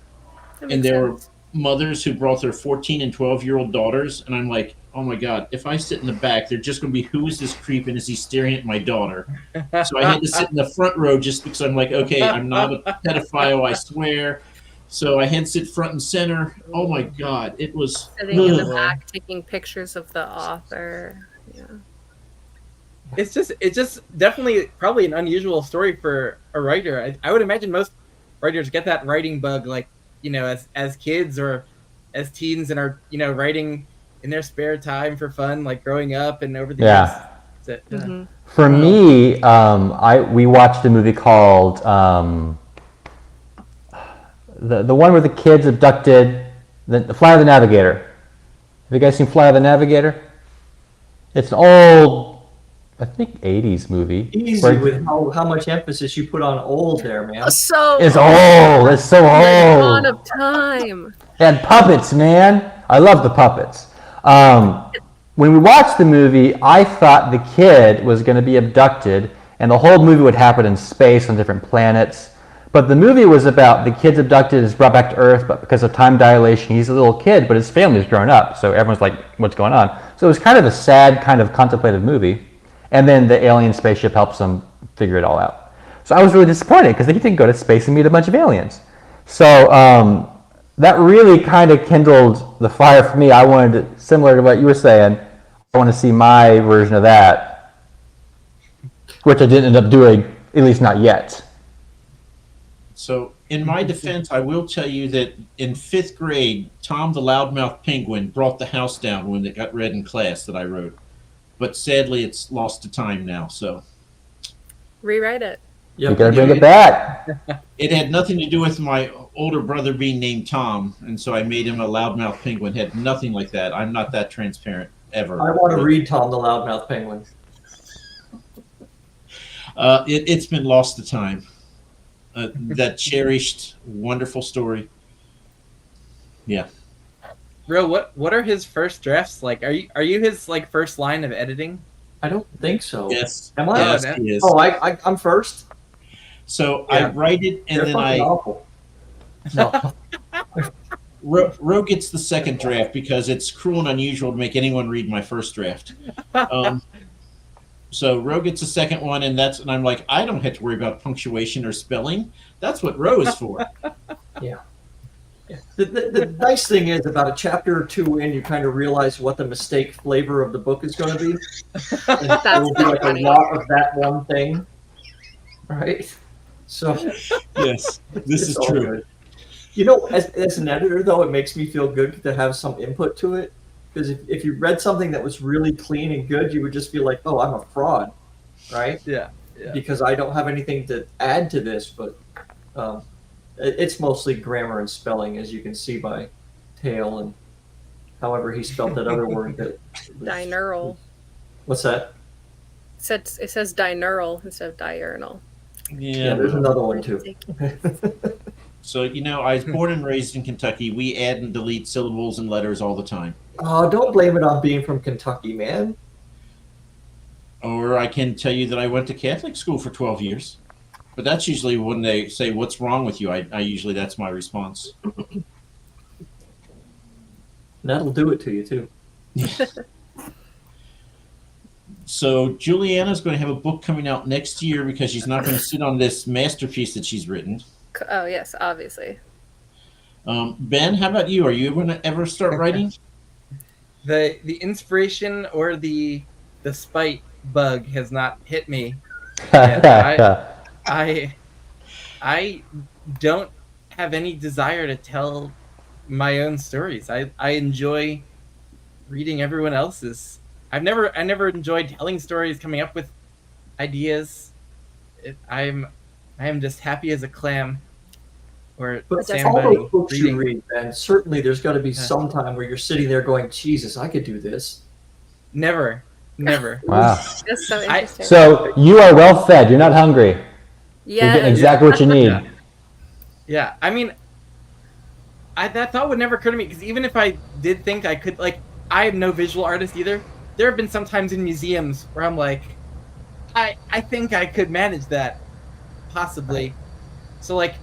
That And makes there sense. were mothers who brought their 14 and 12-year-old daughters. And I'm like, oh my God, if I sit in the back, they're just going to be, who is this creep and is he staring at my daughter? So I had to sit in the front row just because I'm like, okay, I'm not a pedophile, I swear. So I had to sit front and center. Oh my God, it was. Sitting in the ugh. back, taking pictures of the author. Yeah. it's just definitely probably an unusual story for a writer. I would imagine most writers get that writing bug, like as kids or as teens, and are writing in their spare time for fun, like growing up and over the years. So, Mhm. For me, we watched a movie called the one where the kids abducted the Fly of the Navigator. Have you guys seen Fly of the Navigator? It's an old, I think, 80s movie. Easy where- with how much emphasis you put on old there, man. So It's old. It's so amount old. of time. And puppets, man. I love the puppets. When we watched the movie, I thought the kid was going to be abducted, and the whole movie would happen in space on different planets. But the movie was about the kid's abducted, is brought back to Earth, but because of time dilation, he's a little kid, but his family's grown up. So everyone's like, what's going on? So it was kind of a sad, kind of contemplative movie. And then the alien spaceship helps him figure it all out. So I was really disappointed because he didn't go to space and meet a bunch of aliens. So that really kind of kindled the fire for me. I wanted to, similar to what you were saying, I want to see my version of that, which I didn't end up doing, at least not yet. So, in my defense, I will tell you that in 5th grade, Tom the Loudmouth Penguin brought the house down when it got read in class that I wrote. But sadly, it's lost to time now. So, Rewrite it. Yep. You gotta bring it back. it had nothing to do with my older brother being named Tom, and so I made him a Loudmouth Penguin. Had nothing like that. I'm not that transparent ever. I want to read Tom the Loudmouth Penguin. It's been lost to time. That cherished, wonderful story. Yeah. Bro, what are his first drafts like? Are you his like first line of editing? I don't think so. Yes. Am I? Yes, Oh, he is. Oh, I'm first. So Yeah. I write it, and They're then fucking I awful. No. Ro gets the second draft because it's cruel and unusual to make anyone read my first draft. So Ro gets the second one, and I'm like, I don't have to worry about punctuation or spelling. That's what Ro is for. Yeah. The nice thing is about a chapter or two in, you kind of realize what the mistake flavor of the book is going to be. And there will be like funny. a lot of that one thing, right? So Yes, this it's is all true. good. You know, as an editor, though, it makes me feel good to have some input to it. Because if you read something that was really clean and good, you would just feel like, oh, I'm a fraud, right? Yeah. Because I don't have anything to add to this. But it's mostly grammar and spelling, as you can see by Tail and however he spelled that other word. That Diurnal. What's that? It says diurnal instead of diurnal. Yeah, there's another one too. So, I was born and raised in Kentucky. We add and delete syllables and letters all the time. Oh, don't blame it on being from Kentucky, man. Or I can tell you that I went to Catholic school for 12 years. But that's usually when they say, "What's wrong with you?" I usually, that's my response. That'll do it to you too. So Juliana's going to have a book coming out next year because she's not going to sit on this masterpiece that she's written. Oh yes, obviously. Ben, how about you? Are you going to ever start writing? The inspiration or the spite bug has not hit me. I don't have any desire to tell my own stories. I enjoy reading everyone else's. I never enjoyed telling stories, coming up with ideas. I am just happy as a clam. Or But Sam all Bunny those books reading. you read, and certainly there's got to be some time where you're sitting there going, Jesus, I could do this. Never. Wow. That's so interesting. So you are well fed. You're not hungry. You're yeah. getting exactly what you need. Yeah. I mean, that thought would never occur to me because even if I did think I could, like, I am no visual artist either. There have been some times in museums where I'm like, I think I could manage that, possibly. So like,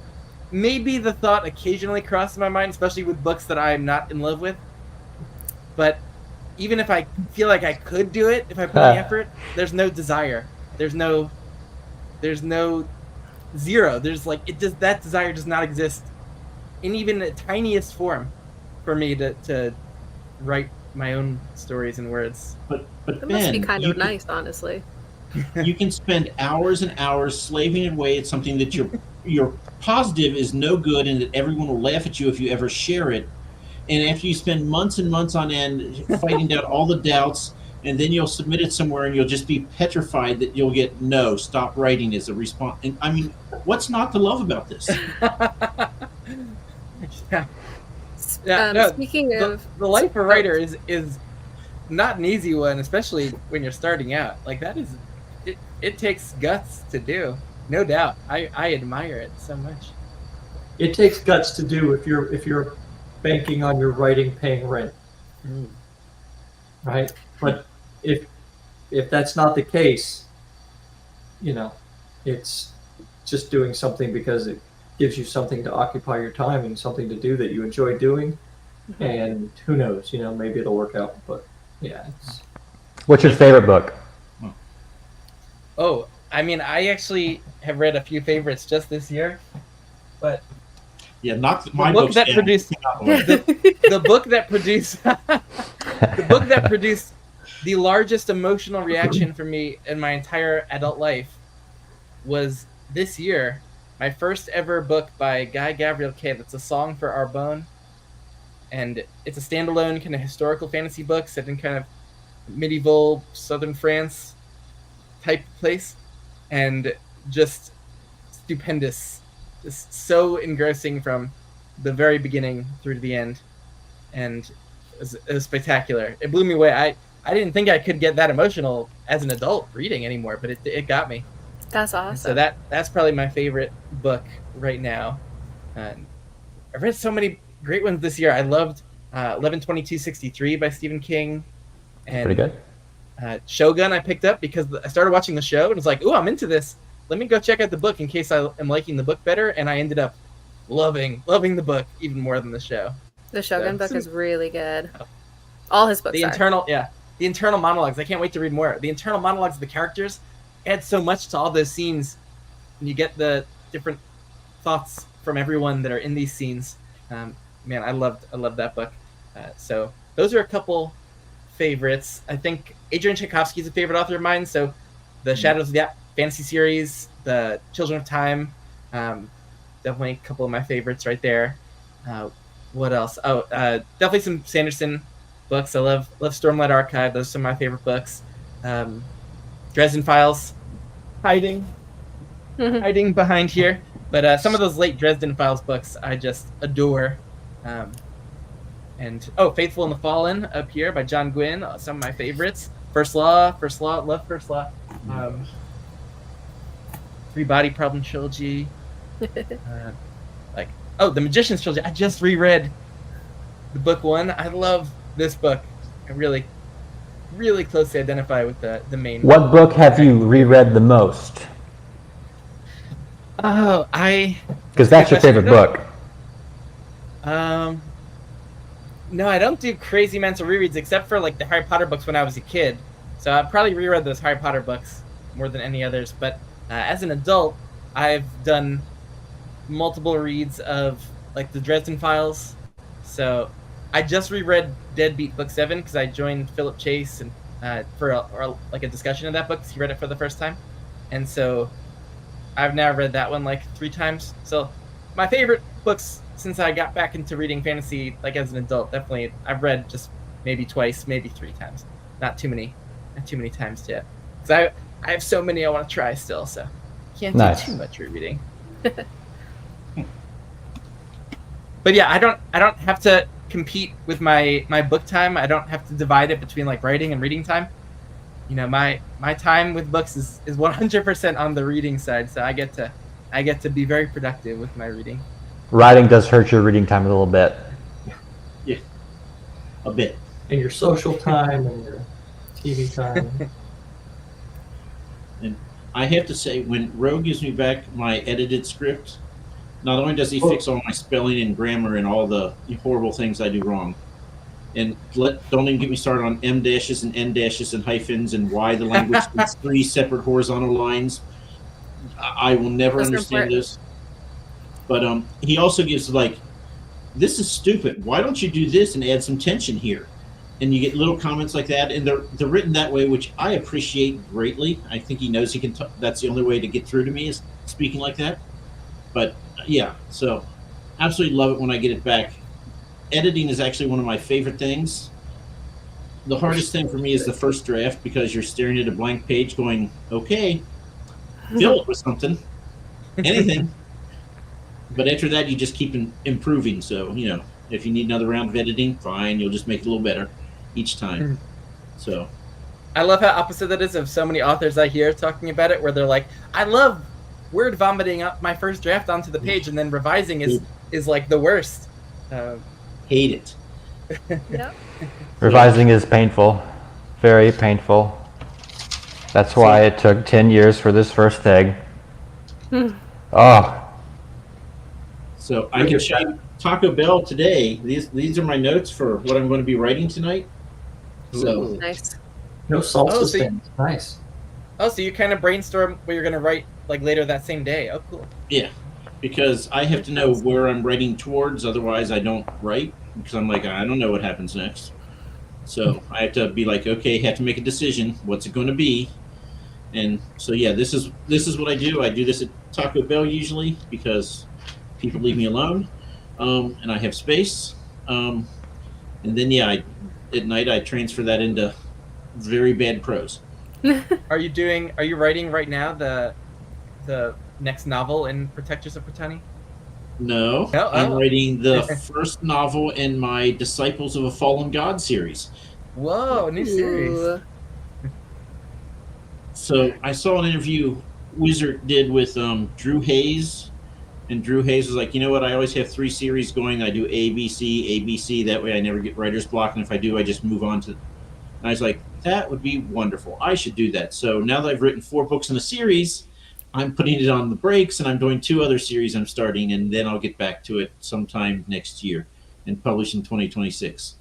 maybe the thought occasionally crosses my mind, especially with books that I'm not in love with. But even if I feel like I could do it, if I put in the effort, there's no desire. There's no zero. There's like, that desire does not exist in even the tiniest form for me to write my own stories and words. But That Ben, must be kind you of nice, honestly. you can spend hours and hours slaving away at something that you're positive is no good and that everyone will laugh at you if you ever share it. And after you spend months and months on end fighting out all the doubts, and then you'll submit it somewhere and you'll just be petrified that you'll get no, stop writing as a response. And I mean, what's not to love about this? Yeah, Speaking of the life of a writer is not an easy one, especially when you're starting out. Like that is, it takes guts to do, no doubt. I admire it so much. It takes guts to do if you're banking on your writing paying rent, right? But if that's not the case, it's just doing something because it gives you something to occupy your time and something to do that you enjoy doing. And who knows, maybe it'll work out. But yeah. What's your favorite book? Oh, I mean, I actually have read a few favorites just this year, but Yeah, not my book books that down. produced the book that produced the book that produced the largest emotional reaction for me in my entire adult life was this year. My first ever book by Guy Gabriel Kay. That's A Song for Arbonne, and it's a standalone kind of historical fantasy book set in kind of medieval southern France type place, and just stupendous, just so engrossing from the very beginning through to the end, and it was spectacular. It blew me away. I didn't think I could get that emotional as an adult reading anymore, but it got me. That's awesome. And so that's probably my favorite book right now. I've read so many great ones this year. I loved 11/22/63 by Stephen King, and Pretty good. Shogun I picked up because I started watching the show and was like, "Ooh, I'm into this. Let me go check out the book in case I am liking the book better." And I ended up loving the book even more than the show. The Shogun So- book is really good. All his books The are. internal monologues. I can't wait to read more. The internal monologues of the characters add so much to all those scenes, and you get the different thoughts from everyone that are in these scenes. man, I loved that book. So those are a couple favorites. I think Adrian Tchaikovsky is a favorite author of mine. So the Shadows of the Fantasy series, the Children of Time, definitely a couple of my favorites right there. What else? Oh, definitely some Sanderson books. I love Stormlight Archive. Those are some of my favorite books. Dresden Files, hiding behind here. But some of those late Dresden Files books I just adore. And Faithful and the Fallen up here by John Gwynne, some of my favorites. First Law, love First Law. Three Body Problem trilogy. The Magician's trilogy. I just reread the book one. I love this book. I really, really closely identify with the main. What book have you reread the most? Oh, Because that's your favorite book. No, I don't do crazy mental rereads except for like the Harry Potter books when I was a kid. So I probably reread those Harry Potter books more than any others. But as an adult, I've done multiple reads of like the Dresden Files. So I just reread Deadbeat Book 7 because I joined Philip Chase and for a discussion of that book because he read it for the first time. And so I've now read that one like 3 times. So my favorite books since I got back into reading fantasy, like as an adult, definitely I've read just maybe twice, maybe 3 times. Not too many times yet. Because I have so many I want to try still, so can't do too much rereading. But yeah, I don't have to compete with my book time. I don't have to divide it between like writing and reading time. You know, my time with books is 100% on the reading side, so I get to be very productive with my reading. Writing does hurt your reading time a little bit. Yeah, a bit. And your social time and your TV time. And I have to say, when Roe gives me back my edited script, not only does he fix all my spelling and grammar and all the horrible things I do wrong, and don't even get me started on M dashes and N dashes and hyphens and why the language needs 3 separate horizontal lines. I will never understand this. But he also gives like, this is stupid. Why don't you do this and add some tension here? And you get little comments like that, and they're written that way, which I appreciate greatly. I think he knows he can. That's the only way to get through to me is speaking like that. But yeah, so absolutely love it when I get it back. Editing is actually one of my favorite things. The hardest thing for me is the first draft because you're staring at a blank page, going, "Okay, fill it with something, anything." But after that, you just keep improving. So, you know, if you need another round of editing, fine. You'll just make it a little better each time. So, I love how opposite that is of so many authors I hear talking about it, where they're like, I love word vomiting up my first draft onto the page, and then revising is like the worst. Hate it. Yep. Revising is painful. Very painful. That's why it took 10 years for this first egg. Oh. So I can show you Taco Bell today. These are my notes for what I'm going to be writing tonight. So Nice. No salsa so spins. Nice. Oh, so you kind of brainstorm what you're going to write like later that same day. Oh, cool. yeah, because I have to know where I'm writing towards. Otherwise, I don't write because I'm like, I don't know what happens next. So I have to be like, okay, have to make a decision. What's it going to be? And so yeah, this is what I do. I do this at Taco Bell usually because people leave me alone, and I have space. And then at night I transfer that into very bad prose. Are you writing right now the next novel in Protectors of Britannia? No, I'm writing the first novel in my Disciples of a Fallen God series. Whoa, new series. Ooh. So I saw an interview Wizard did with Drew Hayes, and Drew Hayes was like, you know what, I always have 3 series going. I do ABC, that way I never get writer's block, and if I do, I just move on to. And I was like, that would be wonderful. I should do that. So now that I've written 4 books in a series, I'm putting it on the brakes, and I'm doing 2 other series I'm starting, and then I'll get back to it sometime next year and publish in 2026.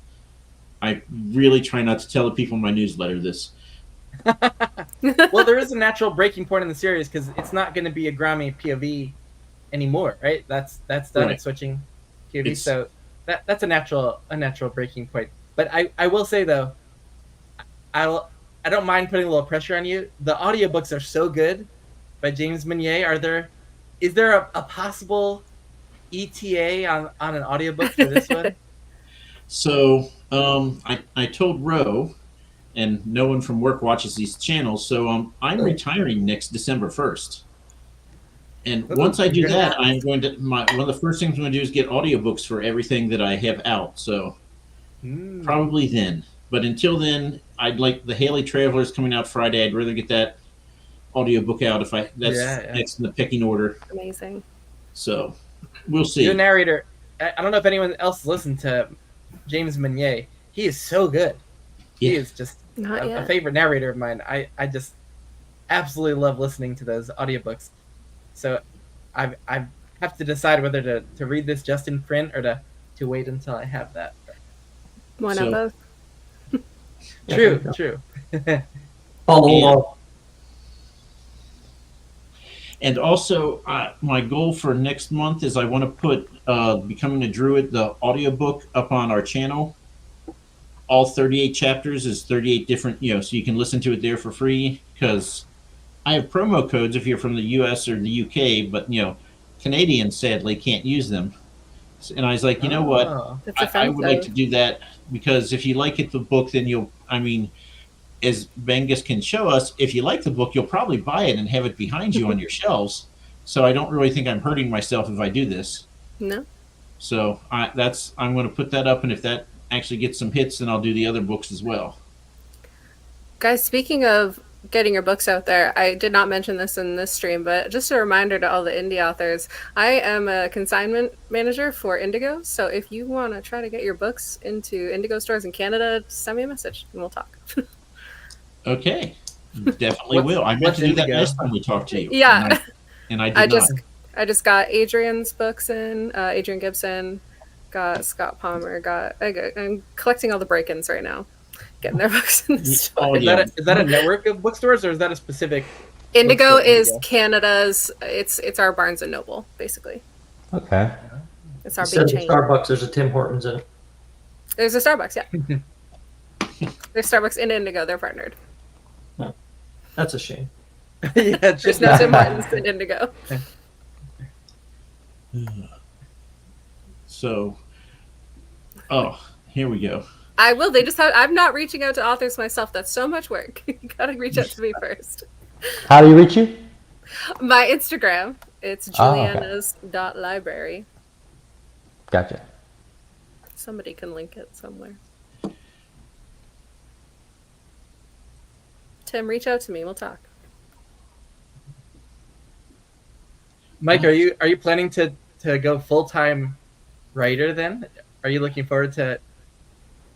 I really try not to tell the people in my newsletter this. Well, there is a natural breaking point in the series because it's not going to be a Grammy POV anymore, right? That's done. Right. It's switching POV. So that's a natural breaking point. But I will say though, I don't mind putting a little pressure on you. The audiobooks are so good by James Meunier. Is there a possible ETA on an audiobook for this one? So I told Ro, and no one from work watches these channels, so I'm retiring next December 1st. And once I do that, I'm going to one of the first things I'm going to do is get audiobooks for everything that I have out. So probably then. But until then, I'd like the Haley Travelers coming out Friday. I'd rather get that audiobook out if that's next in the pecking order. Amazing. So we'll see. The narrator. I don't know if anyone else listened to James Meunier. He is so good. He is just a favorite narrator of mine. I just absolutely love listening to those audiobooks. So I have to decide whether to read this just in print or to wait until I have that. One of both. True. Follow along. And also, my goal for next month is I want to put Becoming a Druid, the audiobook, up on our channel. All 38 chapters is 38 different, so you can listen to it there for free, because I have promo codes if you're from the US or the UK, but, Canadians sadly can't use them. And I was like, you know what? I would like to do that, because if you like the book, then as Bengus can show us, if you like the book, you'll probably buy it and have it behind you on your shelves. So I don't really think I'm hurting myself if I do this. No. So I'm going to put that up, and if that actually gets some hits, then I'll do the other books as well. Guys, speaking of getting your books out there, I did not mention this in this stream, but just a reminder to all the indie authors, I am a consignment manager for Indigo, so if you want to try to get your books into Indigo stores in Canada, send me a message and we'll talk. Okay, definitely will. I meant to do that next time we talk to you. Yeah. And I did not. I just got Adrian's books in, Adrian Gibson, got Scott Palmer, I'm collecting all the break-ins right now. Getting their books in the store. Is that a network of bookstores, or is that a specific? Indigo is Canada's. It's our Barnes and Noble, basically. Okay. It's our Instead big of chain. Starbucks, there's a Tim Hortons in it. There's a Starbucks, yeah. There's Starbucks in Indigo. They're partnered. No, that's a shame. Yeah, there's no Tim Hortons in Indigo. So, here we go. I will. I'm not reaching out to authors myself. That's so much work. You gotta reach out to me first. How do you reach you? My Instagram. It's juliana's.library. Gotcha. Somebody can link it somewhere. Tim, reach out to me. We'll talk. Mike, are you planning to go full-time writer then? Are you looking forward to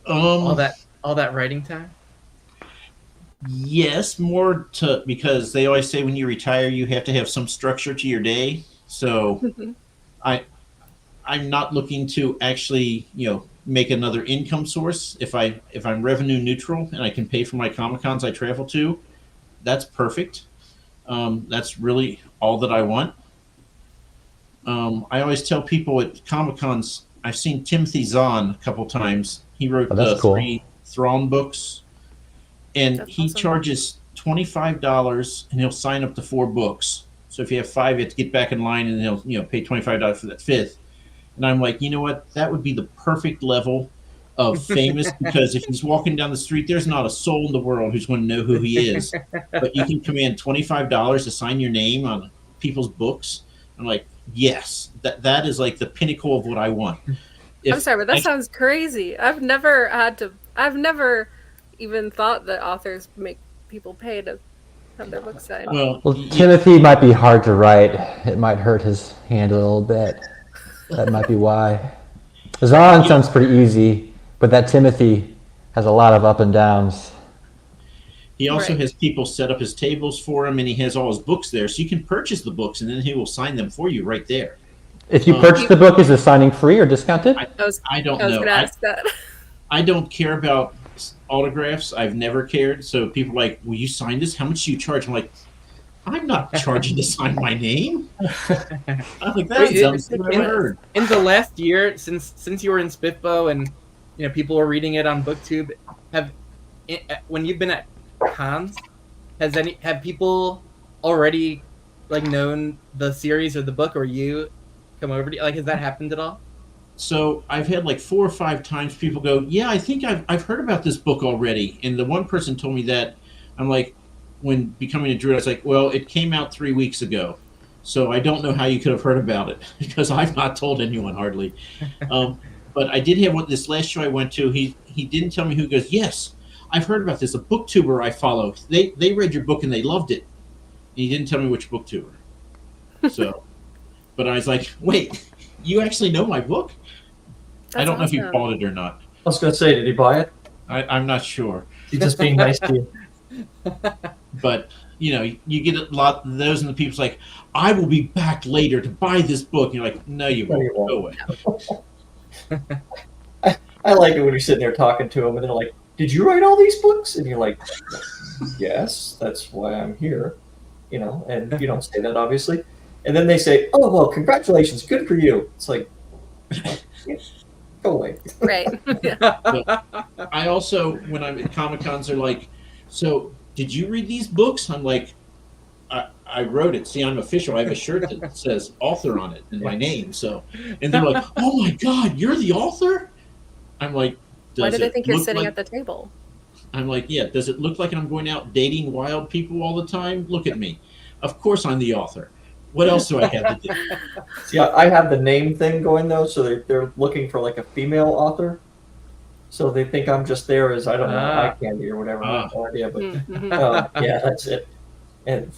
all that writing time? Yes, because they always say when you retire you have to have some structure to your day. So I'm not looking to actually, make another income source. If I'm revenue neutral and I can pay for my Comic-Cons I travel to, that's perfect. That's really all that I want. I always tell people at Comic-Cons, I've seen Timothy Zahn a couple times. He wrote the cool. 3 Thrawn books, and he charges $25, and he'll sign up to 4 books. So if you have 5, you have to get back in line, and he'll pay $25 for that 5th. And I'm like, you know what? That would be the perfect level of famous, because if he's walking down the street, there's not a soul in the world who's going to know who he is. But you can command $25 to sign your name on people's books. I'm like, yes, that is like the pinnacle of what I want. I'm sorry, but that sounds crazy. I've never even thought that authors make people pay to have their books signed. Well, Timothy might be hard to write. It might hurt his hand a little bit. That might be why. Zahn sounds pretty easy, but that Timothy has a lot of up and downs. He also has people set up his tables for him, and he has all his books there, so you can purchase the books, and then he will sign them for you right there. If you purchase the book, is the signing free or discounted? I don't know. I was going to ask that. I don't care about autographs. I've never cared. So people are like, will you sign this? How much do you charge? I'm like, I'm not charging to sign my name. I'm like, that's Wait, the dumbest thing I've ever heard. in the last year, since you were in Spiffbo and people were reading it on BookTube, when you've been at cons, have people already known the series or the book, or you come over to has that happened at all? So I've had like 4 or 5 times people go, yeah, I think I've heard about this book already. And the one person told me that. I'm like, when becoming a druid, I was like, well, it came out 3 weeks ago. So I don't know how you could have heard about it because I've not told anyone hardly. But I did have one this last show I went to. He didn't tell me who. He goes, yes, I've heard about this. A booktuber I follow. They read your book and they loved it. And he didn't tell me which booktuber. So, but I was like, wait, you actually know my book? I don't know if you bought it or not. I was going to say, did he buy it? I'm not sure. He's just being nice to you. But, you get a lot of those, and the people's like, I will be back later to buy this book. And you're like, no, you won't. Go away. I like it when you're sitting there talking to them, and they're like, did you write all these books? And you're like, yes, that's why I'm here. And you don't say that, obviously. And then they say, oh, well, congratulations, good for you. It's like, go away. Right. I also, when I'm at Comic-Cons, they're like, so did you read these books? I'm like, I wrote it. See, I'm official. I have a shirt that says author on it and my name. So, and they're like, oh my God, you're the author? I'm like, why do they think you're sitting at the table? I'm like, yeah, does it look like I'm going out dating wild people all the time? Look at me. Of course I'm the author. What else do I have to do? See, I have the name thing going, though, so they're looking for like a female author. So they think I'm just there as, I don't know, eye candy or whatever. I have no idea, but yeah, that's it. And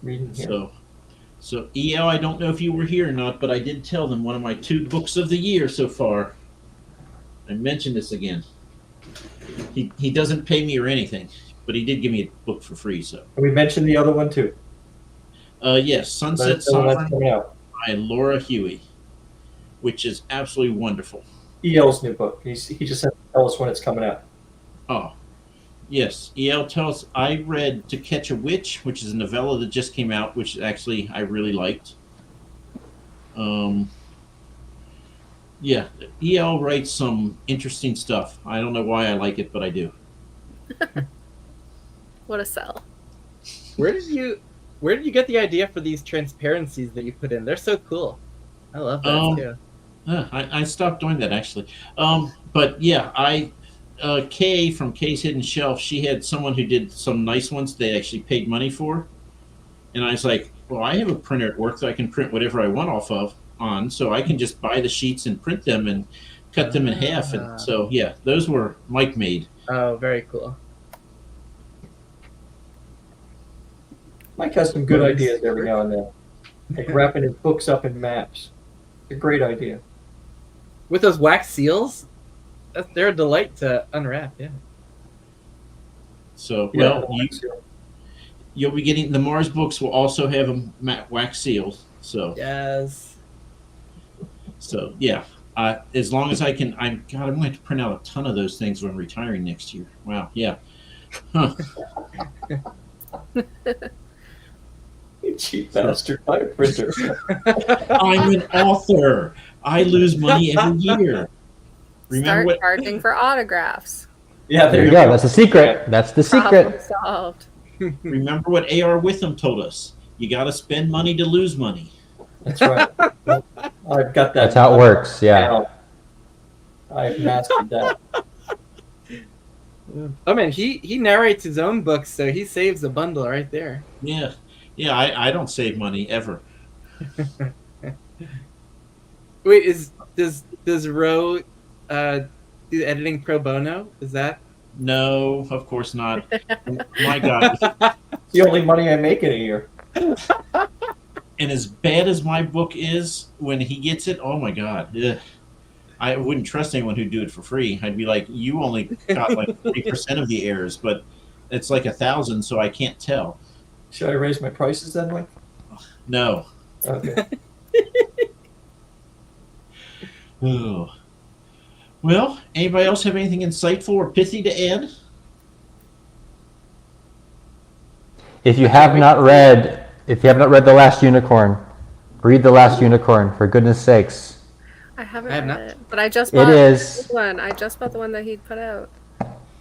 reading here. So EL, I don't know if you were here or not, but I did tell them one of my 2 books of the year so far. I mentioned this again. He doesn't pay me or anything, but he did give me a book for free. So we mentioned the other one too. Yes, Sunset Sovereign by Laura Huey, which is absolutely wonderful. EL's new book. He just had to tell us when it's coming out. Oh, yes. EL tells. I read To Catch a Witch, which is a novella that just came out, which actually I really liked. Yeah, EL writes some interesting stuff. I don't know why I like it, but I do. What a sell. Where did you get the idea for these transparencies that you put in? They're so cool. I love that too. I stopped doing that actually. But yeah, Kay from Kay's Hidden Shelf, she had someone who did some nice ones they actually paid money for. And I was like, well, I have a printer at work that I can print whatever I want off of on, so I can just buy the sheets and print them and cut them in half. And so, yeah, those were Mike made. Oh, very cool. Mike has some good ideas every now and then. Like wrapping his books up in maps. It's a great idea. With those wax seals, they're a delight to unwrap, yeah. So, well, you'll be getting, the Mars books will also have a matte wax seal. So, yes. So, yeah, as long as I can, I'm going to have to print out a ton of those things when I'm retiring next year. Wow, yeah. Huh. You cheap bastard. Buy a printer. I'm an author. I lose money every year. Start charging for autographs. Yeah, there you go. That's the secret. That's the secret. Problem solved. Remember what A.R. Witham told us. You got to spend money to lose money. That's right. I've got that. That's how it works, yeah. I've mastered that. Oh man, he narrates his own books, so he saves a bundle right there. Yeah. Yeah, I don't save money ever. Wait, does Ro do editing pro bono? Is that? No, of course not. My God. It's the only money I make in a year. And as bad as my book is, when he gets it, oh my God. Ugh. I wouldn't trust anyone who'd do it for free. I'd be like, you only got like 3% of the errors, but it's like 1,000, so I can't tell. Should I raise my prices then, Mike? No. Okay. Oh. Well, anybody else have anything insightful or pithy to add? If you have not read The Last Unicorn, read The Last Unicorn, for goodness sakes. I haven't I have read not. it, but I just bought It is. this one. I just bought the one that he put out.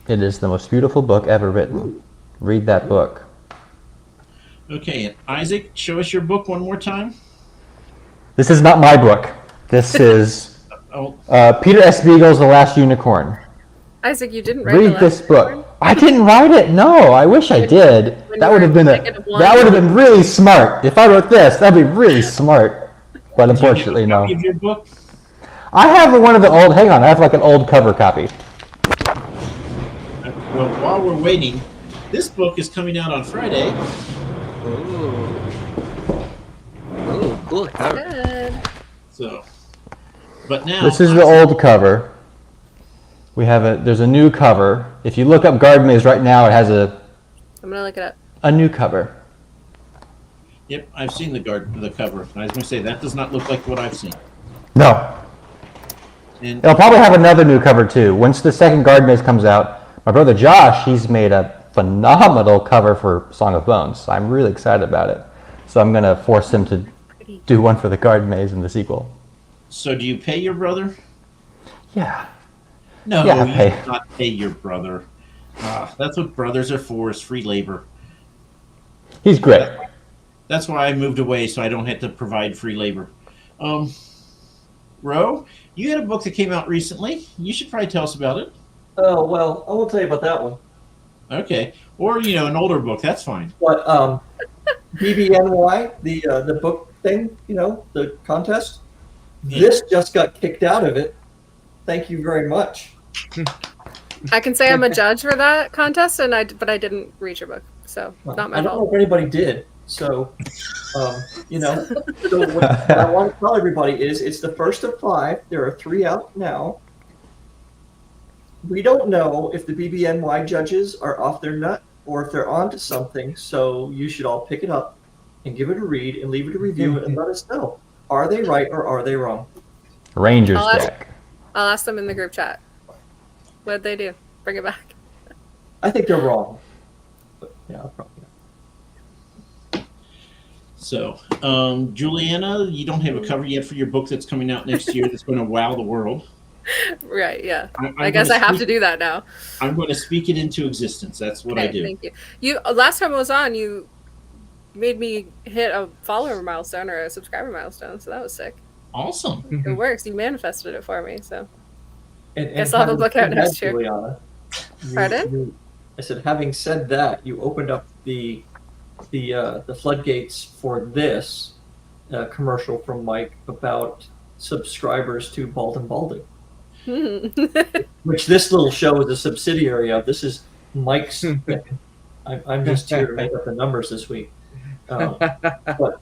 It is the most beautiful book ever written. Read that book. Okay, and Isaac, show us your book one more time. This is not my book. This is Oh, Peter S. Beagle's The Last Unicorn. Isaac, you didn't write Read the this last book. one? I didn't write it. No, I wish I did. when That you would were have been negative one. that would have been really smart. If I wrote this, that'd be really smart. But unfortunately, no. copy of your book? I have one of the old. Hang on, I have like an old cover copy. Well, while we're waiting, this book is coming out on Friday. Ooh, cool cover. Good. So, but now This is the old cover. There's a new cover. If you look up Garden Maze right now, it has I'm gonna look it up. a new cover. Yep, I've seen the cover. I was going to say that does not look like what I've seen. No, And it'll probably have another new cover too. Once the second Garden Maze comes out, my brother Josh, he's made a phenomenal cover for Song of Bones. So I'm really excited about it. So I'm gonna force him to do one for the Garden Maze in the sequel. so, do you pay your brother? Yeah. No, Yeah, I you pay. do not pay your brother. That's what brothers are for, is free labor. He's great. That's why I moved away, so I don't have to provide free labor. Ro, you had a book that came out recently. You should probably tell us about it. Oh, well, I won't tell you about that one. Okay. Or, an older book. That's fine. But BBNY, the book thing, the contest, this just got kicked out of it. Thank you very much. I can say I'm a judge for that contest, but I didn't read your book, so Well, not I my don't know fault. if anybody did. So, so what I want to tell everybody is it's the first of 5. There are 3 out now. We don't know if the BBNY judges are off their nut or if they're onto something, so you should all pick it up and give it a read and leave it a review and let us know. Are they right or are they wrong? Rangers I'll ask- deck. I'll ask them in the group chat. What'd they do? Bring it back. I think they're wrong. But, yeah, probably not. So, Juliana, you don't have a cover yet for your book that's coming out next year that's going to wow the world. Right, yeah. I'm I guess I gonna have to speak- do that now. I'm going to speak it into existence. That's what I Okay, do. thank you. Last time I was on, you made me hit a follower milestone or a subscriber milestone, so that was sick. Awesome. It works. You manifested it for me, so. And Guess I'll have a having book out said next that, year. Juliana, Pardon? I said, having said that, you opened up the floodgates for this commercial from Mike about subscribers to Bald&Balding, which this little show is a subsidiary of. This is Mike's thing. I'm just here to make up the numbers this week. But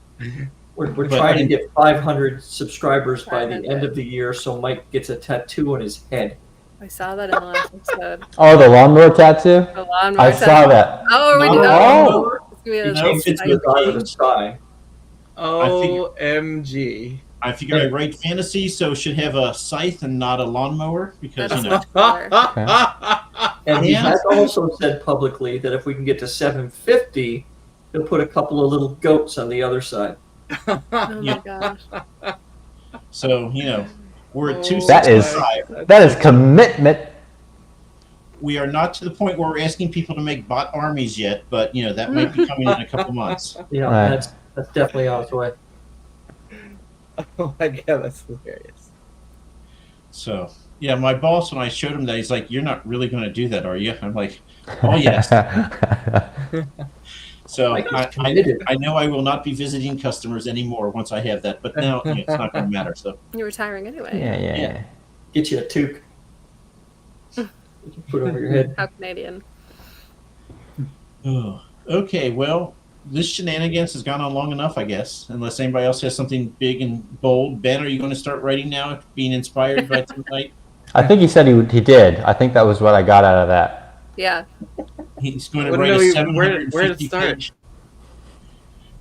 we're trying to get 500 subscribers by the end of the year, so Mike gets a tattoo on his head. I saw that in the last episode. Oh, the lawnmower tattoo? The lawnmower I tattoo. saw that. Oh, are we No. doing Oh. It's gonna be He a- changed it to the side of the sky. OMG. I figure I write fantasy, so should have a scythe and not a lawnmower because, That's you know. much cooler. And he Yeah. has also said publicly that if we can get to 750, he'll put a couple of little goats on the other side. Oh my Yeah. gosh. So, we're at Oh, 265. That is commitment. We are not to the point where we're asking people to make bot armies yet, but, that might be coming in a couple months. Yeah, Right. that's definitely on its way. Oh my god, that's hilarious. So, yeah, my boss, when I showed him that, he's like, "You're not really going to do that, are you?" I'm like, "Oh, yes." So Mike is I committed. know I will not be visiting customers anymore once I have that, but now it's not going to matter. So, You're retiring anyway. yeah. Get you a toque. You can put over your head. How Canadian. oh, okay, well, this shenanigans has gone on long enough, I guess, unless anybody else has something big and bold. Ben, are you going to start writing now, being inspired by tonight? I think he said he did. I think that was what I got out of that. Yeah. He's going to Well, write no, a where 750 to start? page.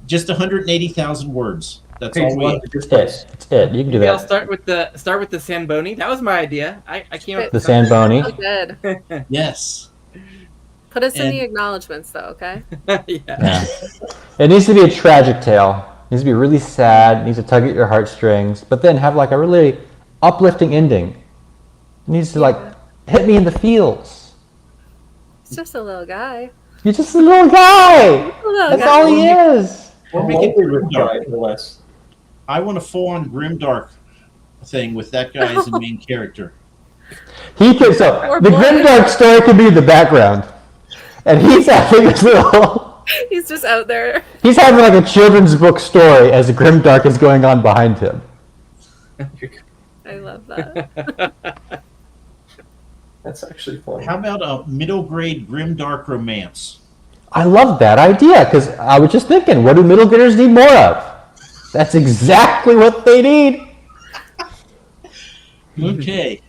Just 180,000 words. That's Page all we one have. to just It's it. You can do Maybe I'll that. start with the Samboni. That was my idea. I came up The with something. Samboni. Oh, good. Yes. Put us in the And- acknowledgments, though, okay? Yeah. Yeah. It needs to be a tragic tale. It needs to be really sad. It needs to tug at your heartstrings, but then have like a really uplifting ending. It needs to like hit me in the feels. It's just a little guy. You're just a little guy. Little That's guy. all he is. Or I'm make it hungry with grimdark. pride, less. I want a full-on grimdark thing with that guy as the main character. He could. So Poor the boy. grimdark story could be in the background, and he's having his little. He's just out there. He's having like a children's book story as the grimdark is going on behind him. I love that. That's actually funny. How about a middle-grade grimdark romance? I love that idea because I was just thinking, what do middle graders need more of? That's exactly what they need. Okay.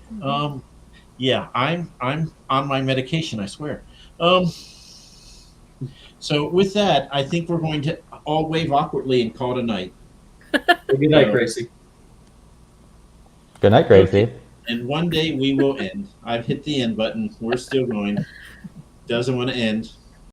Yeah, I'm on my medication, I swear. So with that, I think we're going to all wave awkwardly and call it a night. Good night, Gracie. Good night, Gracie. And one day we will end. I've hit the end button. We're still going. Doesn't want to end.